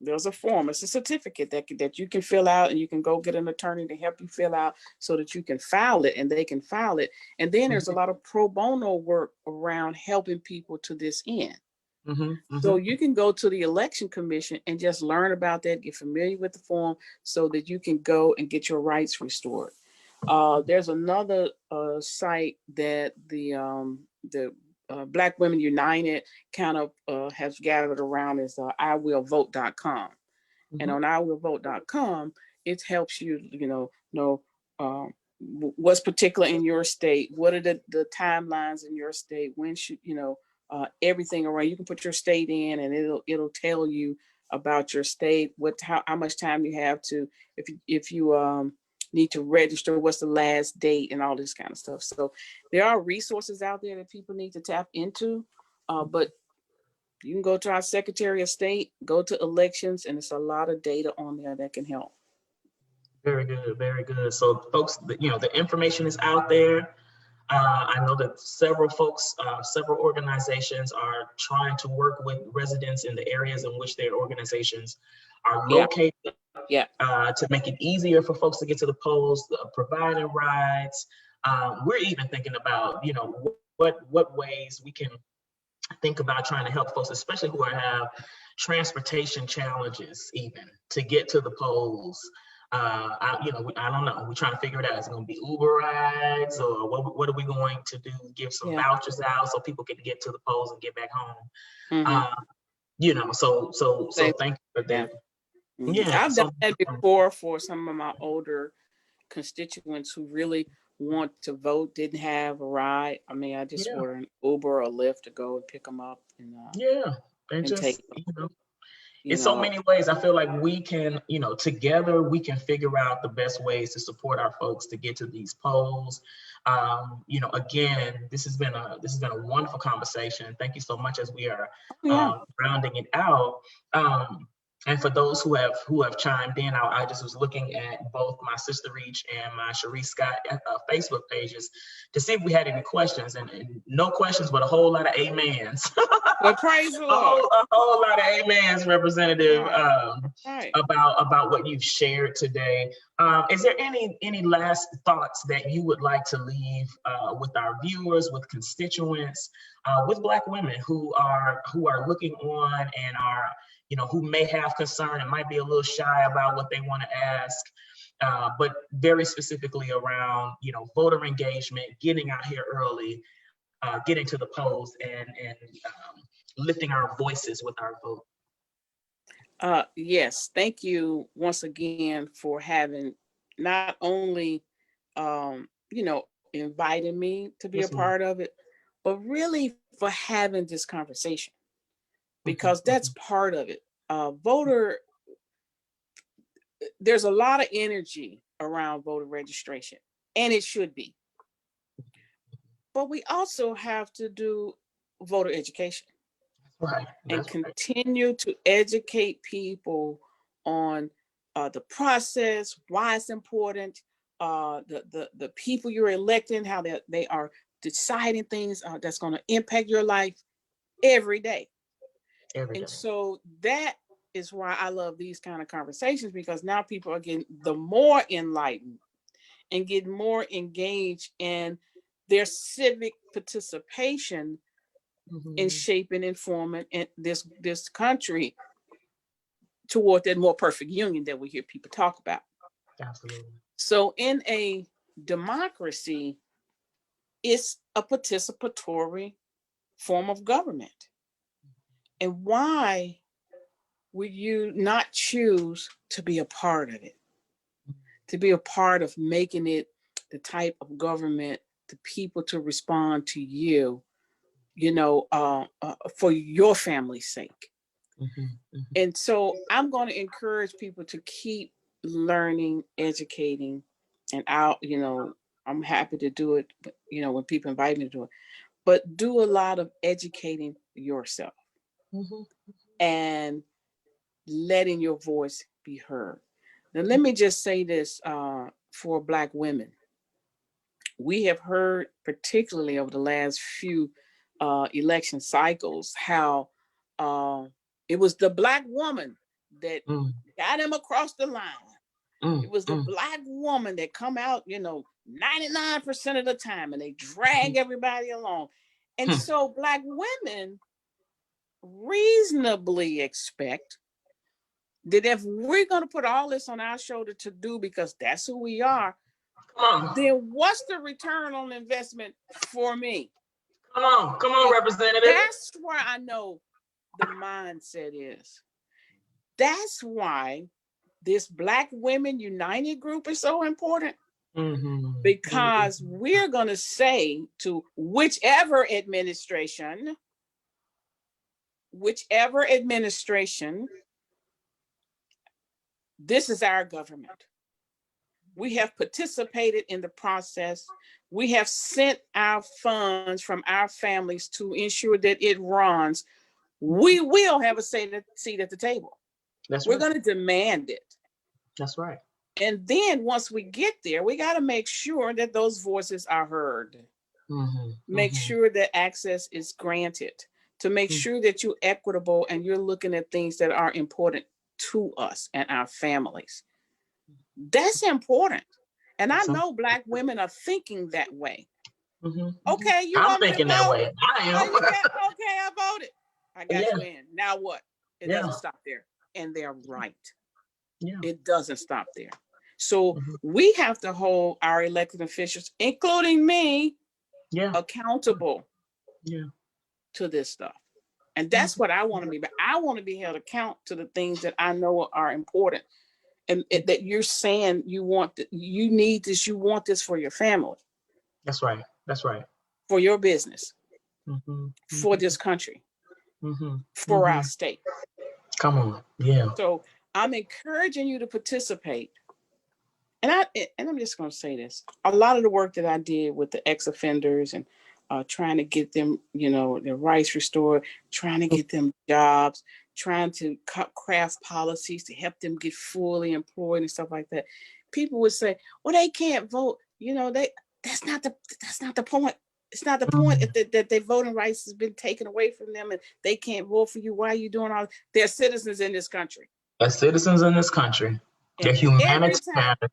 Speaker 1: There's a form, it's a certificate that you can fill out, and you can go get an attorney to help you fill out so that you can file it and they can file it. And then there's a lot of pro bono work around helping people to this end.
Speaker 2: Mm-hmm.
Speaker 1: So
Speaker 2: Mm-hmm.
Speaker 1: you can go to the election commission and just learn about that, get familiar with the form so that you can go and get your rights restored. There's another site that the Black Women United kind of has gathered around, is iwillvote.com. And
Speaker 2: Mm-hmm.
Speaker 1: on iwillvote.com, it helps you, know what's particular in your state. What are the timelines in your state? When should, everything around. You can put your state in, and it'll tell you about your state, how much time you have to, if you need to register, what's the last date, and all this kind of stuff. So there are resources out there that people need to tap into, but you can go to our Secretary of State, go to elections, and it's a lot of data on there that can help.
Speaker 2: Very good, very good. So, folks, the information is out there. I know that several organizations are trying to work with residents in the areas in which their organizations are
Speaker 1: Yeah,
Speaker 2: located
Speaker 1: yeah,
Speaker 2: to make it easier for folks to get to the polls, providing rides. We're even thinking about, what ways we can think about trying to help folks, especially who have transportation challenges, even to get to the polls. I don't know. We're trying to figure it out. Is it going to be Uber rides, or what are we going to do? Give some
Speaker 1: yeah.
Speaker 2: vouchers out so people can get to the polls and get back home.
Speaker 1: Mm-hmm.
Speaker 2: So thank you for
Speaker 1: Yeah.
Speaker 2: that.
Speaker 1: Mm-hmm.
Speaker 2: Yeah.
Speaker 1: I've done
Speaker 2: So
Speaker 1: that before for some of my older constituents who really want to vote, didn't have a ride. I mean, I just
Speaker 2: yeah,
Speaker 1: order an Uber or Lyft to go and pick them up and
Speaker 2: yeah, and
Speaker 1: and
Speaker 2: just
Speaker 1: take them. you
Speaker 2: In so
Speaker 1: know.
Speaker 2: many ways, I feel like we can, together we can figure out the best ways to support our folks to get to these polls. Again, this has been a wonderful conversation. Thank you so much as we are
Speaker 1: Oh, yeah.
Speaker 2: rounding it out. And for those who have chimed in, I just was looking at both my Sister Reach and my Cherisse Scott Facebook pages to see if we had any questions, and no questions, but a whole lot of amens.
Speaker 1: Well, praise the
Speaker 2: a
Speaker 1: Lord.
Speaker 2: whole lot of amens, Representative,
Speaker 1: Right.
Speaker 2: about what you've shared today. Is there any last thoughts that you would like to leave with our viewers, with constituents, with Black women who are looking on and are, who may have concern and might be a little shy about what they want to ask, but very specifically around, voter engagement, getting out here early, getting to the polls, and lifting our voices with our vote?
Speaker 1: Yes, thank you once again for having not only invited me to be a
Speaker 2: Yes, ma'am.
Speaker 1: part of it, but really for having this conversation, because that's
Speaker 2: Mhm,
Speaker 1: part of it. Voter There's a lot of energy around voter registration, and it should be. But we also have to do voter education
Speaker 2: right.
Speaker 1: and
Speaker 2: That's right.
Speaker 1: continue to educate people on the process, why it's important, the people you're electing, how they are deciding things that's going to impact your life every day.
Speaker 2: Every
Speaker 1: And
Speaker 2: day.
Speaker 1: so that is why I love these kind of conversations, because now people are getting the more enlightened and get more engaged in their civic participation in
Speaker 2: Mhm.
Speaker 1: shaping and forming this country toward that more perfect union that we hear people talk about.
Speaker 2: Absolutely.
Speaker 1: So in a democracy, it's a participatory form of government. And why would you not choose to be a part of it? To be a part of making it the type of government, the people to respond to you, for your family's sake.
Speaker 2: Mhm, mhm.
Speaker 1: And so I'm going to encourage people to keep learning, educating, and I'm happy to do it, when people invite me to do it, but do a lot of educating yourself
Speaker 2: Mhm.
Speaker 1: and letting your voice be heard. Now, let me just say this for Black women. We have heard, particularly over the last few election cycles, how uh, it was the Black woman that
Speaker 2: Mm,
Speaker 1: got him across the line.
Speaker 2: mm,
Speaker 1: It was the
Speaker 2: mm.
Speaker 1: Black woman that come out, 99% of the time, and they drag everybody along. And
Speaker 2: Hmm.
Speaker 1: so Black women reasonably expect that if we're going to put all this on our shoulder to do, because that's who we are,
Speaker 2: Come on.
Speaker 1: then what's the return on investment for me?
Speaker 2: Come on,
Speaker 1: See,
Speaker 2: Representative.
Speaker 1: that's where I know the mindset is. That's why this Black Women United group is so important,
Speaker 2: Mhm,
Speaker 1: because we're going to say to whichever administration, this is our government. We have participated in the process. We have sent our funds from our families to ensure that it runs. We will have a seat at the table.
Speaker 2: That's
Speaker 1: We're
Speaker 2: right.
Speaker 1: going to demand it.
Speaker 2: That's right.
Speaker 1: And then once we get there, we got to make sure that those voices are heard.
Speaker 2: Mhm,
Speaker 1: Make
Speaker 2: mhm,
Speaker 1: sure that access is granted, to make
Speaker 2: mm.
Speaker 1: sure that you're equitable and you're looking at things that are important to us and our families. That's important. And I
Speaker 2: That's
Speaker 1: know Black women are thinking that way.
Speaker 2: mhm, mhm.
Speaker 1: Okay, you
Speaker 2: I'm
Speaker 1: want me to
Speaker 2: thinking that
Speaker 1: vote?
Speaker 2: way. I
Speaker 1: Oh,
Speaker 2: am.
Speaker 1: you got okay, I voted. I got
Speaker 2: Yeah,
Speaker 1: you in. Now what? It
Speaker 2: yeah,
Speaker 1: doesn't stop there. And they're right.
Speaker 2: yeah.
Speaker 1: It doesn't stop there. So
Speaker 2: Mhm.
Speaker 1: we have to hold our elected officials, including me,
Speaker 2: Yeah,
Speaker 1: accountable
Speaker 2: yeah.
Speaker 1: to this stuff. And
Speaker 2: Mhm.
Speaker 1: that's what I want to be. But I want to be held account to the things that I know are important, and that you're saying you need this, you want this for your family,
Speaker 2: That's right. That's right.
Speaker 1: for your business,
Speaker 2: Mhm,
Speaker 1: for
Speaker 2: mhm,
Speaker 1: this country,
Speaker 2: mhm,
Speaker 1: for our
Speaker 2: mhm.
Speaker 1: state.
Speaker 2: Come on. Yeah.
Speaker 1: So I'm encouraging you to participate. And I'm just going to say this. A lot of the work that I did with the ex-offenders and trying to get them, their rights restored, trying to get them jobs, trying to craft policies to help them get fully employed and stuff like that. People would say, well, they can't vote. That's not the point. It's not the point that their voting rights has been taken away from them and they can't vote for you. Why are you doing all? They're citizens in this country.
Speaker 2: As citizens in this country,
Speaker 1: And
Speaker 2: their
Speaker 1: every
Speaker 2: humanity
Speaker 1: time,
Speaker 2: matters.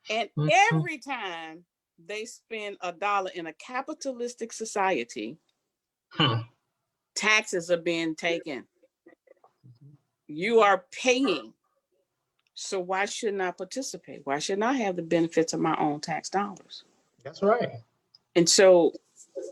Speaker 1: and every time they spend $1 in a capitalistic society, taxes are being taken. You are paying. So why shouldn't I participate? Why shouldn't I have the benefits of my own tax dollars?
Speaker 2: That's right.
Speaker 1: And so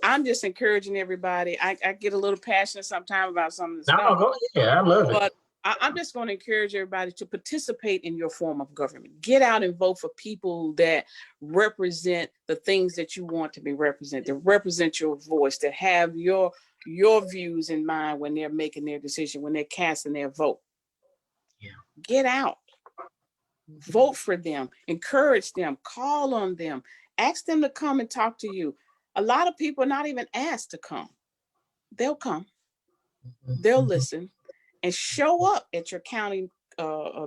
Speaker 1: I'm just encouraging everybody. I get a little passionate sometimes about some of this stuff.
Speaker 2: Go ahead. I love it.
Speaker 1: But I'm just going to encourage everybody to participate in your form of government. Get out and vote for people that represent the things that you want to be represented, that represent your voice, that have your views in mind when they're making their decision, when they're casting their vote.
Speaker 2: Yeah.
Speaker 1: Get out. Vote for them. Encourage them. Call on them. Ask them to come and talk to you. A lot of people are not even asked to come. They'll come. They'll listen. And show up at your county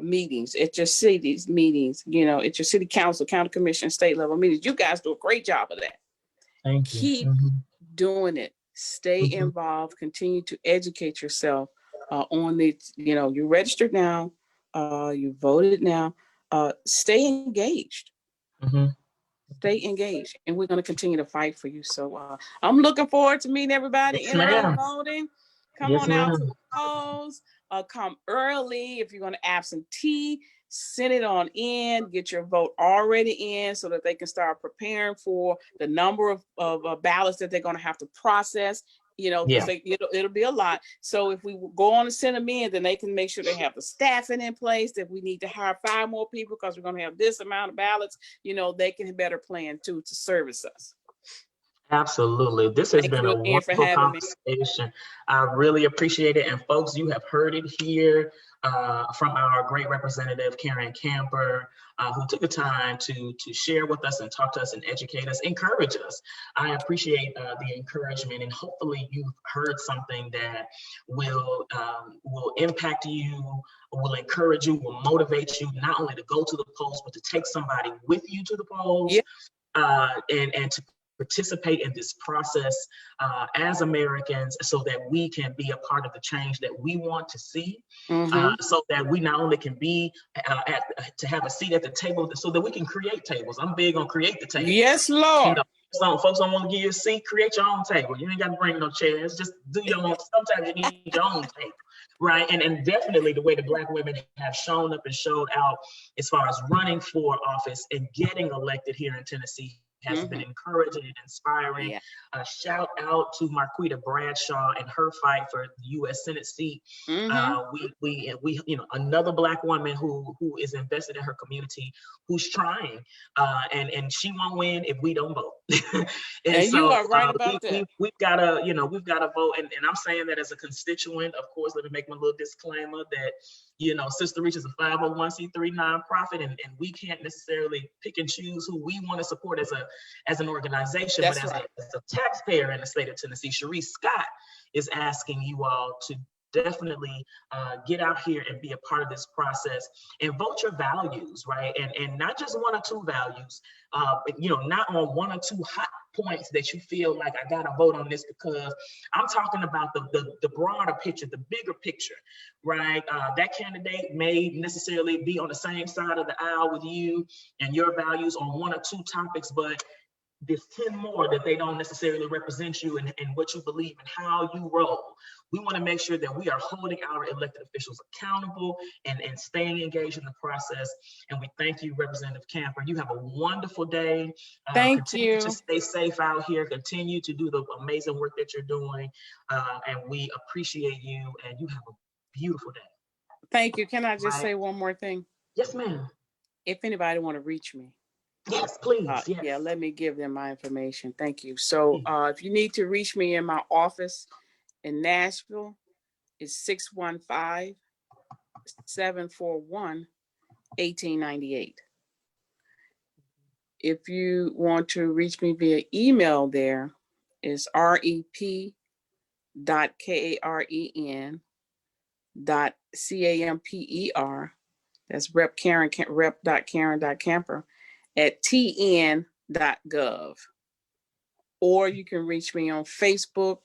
Speaker 1: meetings, at your city's meetings, at your city council, county commission, state level meetings. You guys do a great job of that.
Speaker 2: Thank you.
Speaker 1: Keep doing it. Stay involved. Continue to educate yourself on the, you registered now, you voted now. Stay engaged. Stay engaged. And we're going to continue to fight for you. So I'm looking forward to meeting everybody in early voting. Come on out to the polls. Come early. If you're going to absentee, send it on in. Get your vote already in so that they can start preparing for the number of ballots that they're going to have to process. It'll be a lot. So if we go on and send them in, then they can make sure they have the staffing in place. That we need to hire 5 more people because we're going to have this amount of ballots. They can better plan to service us.
Speaker 2: Absolutely. This has been a wonderful conversation. I really appreciate it. And folks, you have heard it here from our great representative, Karen Camper, who took the time to share with us and talk to us and educate us, encourage us. I appreciate the encouragement, and hopefully you've heard something that will impact you, will encourage you, will motivate you not only to go to the polls, but to take somebody with you to the polls, and to participate in this process as Americans so that we can be a part of the change that we want to see, so that we not only can be to have a seat at the table, so that we can create tables. I'm big on create the table.
Speaker 1: Yes, Lord.
Speaker 2: Folks don't want to give you a seat, create your own table. You ain't got to bring no chairs, just do your own. Sometimes you need your own table, right? And definitely the way the Black women have shown up and showed out as far as running for office and getting elected here in Tennessee has been encouraging and inspiring. Shout out to Marquita Bradshaw and her fight for the U.S. Senate seat. We another Black woman who is invested in her community, who's trying, and she won't win if we don't vote.
Speaker 1: and so, you are right about that.
Speaker 2: We've got to vote, and I'm saying that as a constituent. Of course, let me make my little disclaimer that Sister Reach is a 501c3 nonprofit, and we can't necessarily pick and choose who we want to support as an organization.
Speaker 1: That's
Speaker 2: but
Speaker 1: right.
Speaker 2: as a taxpayer in the state of Tennessee, Cherisse Scott is asking you all to definitely get out here and be a part of this process and vote your values, right? And not just 1 or 2 values, not on 1 or 2 hot points that you feel like I gotta vote on this, because I'm talking about the broader picture, the bigger picture, right? That candidate may necessarily be on the same side of the aisle with you and your values on 1 or 2 topics, but there's 10 more that they don't necessarily represent you and what you believe and how you roll. We want to make sure that we are holding our elected officials accountable and staying engaged in the process. And we thank you, Representative Camper. You have a wonderful day. Continue to stay safe out here. Continue to do the amazing work that you're doing. And we appreciate you, and you have a beautiful day.
Speaker 1: Thank you. Can I just say one more thing?
Speaker 2: Yes, ma'am.
Speaker 1: If anybody want to reach me.
Speaker 2: Yes, please. Yes.
Speaker 1: Yeah, let me give them my information. Thank you. So if you need to reach me in my office in Nashville, it's 741-1898. If you want to reach me via email, there is rep.karen.camper. That's rep.karen.camper at tn.gov. Or you can reach me on Facebook,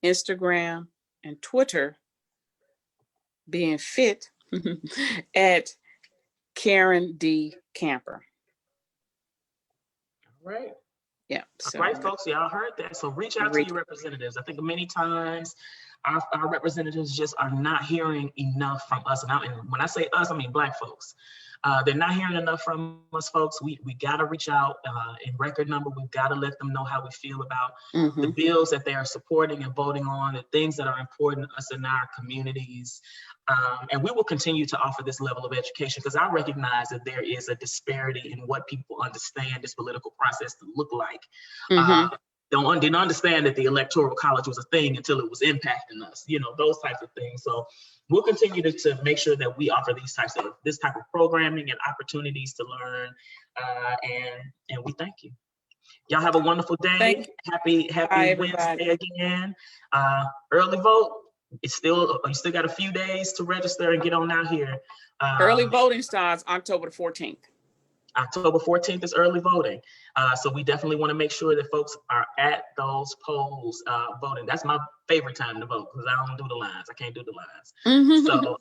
Speaker 1: Instagram, and Twitter, being fit, at Karen D. Camper.
Speaker 2: All right.
Speaker 1: Yeah.
Speaker 2: All right, folks, y'all heard that. So reach out to your representatives. I think many times our representatives just are not hearing enough from us. And when I say us, I mean Black folks. They're not hearing enough from us, folks. We got to reach out in record number. We've got to let them know how we feel about the bills that they are supporting and voting on, the things that are important to us in our communities. And we will continue to offer this level of education because I recognize that there is a disparity in what people understand this political process to look like. Didn't understand that the Electoral College was a thing until it was impacting us, those types of things. So we'll continue to make sure that we offer this type of programming and opportunities to learn. And we thank you. Y'all have a wonderful day. Happy Wednesday again. Early vote. You still got a few days to register and get on out here.
Speaker 1: Early voting starts October the 14th.
Speaker 2: October 14th is early voting. So we definitely want to make sure that folks are at those polls voting. That's my favorite time to vote because I don't do the lines. I can't do the lines. So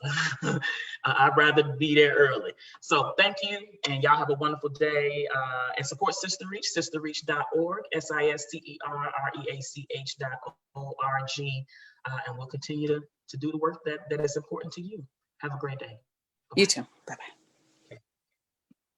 Speaker 2: I'd rather be there early. So thank you. And y'all have a wonderful day. And support Sister Reach, sisterreach.org, sisterreach.org. And we'll continue to do the work that is important to you. Have a great day.
Speaker 1: You too. Bye-bye.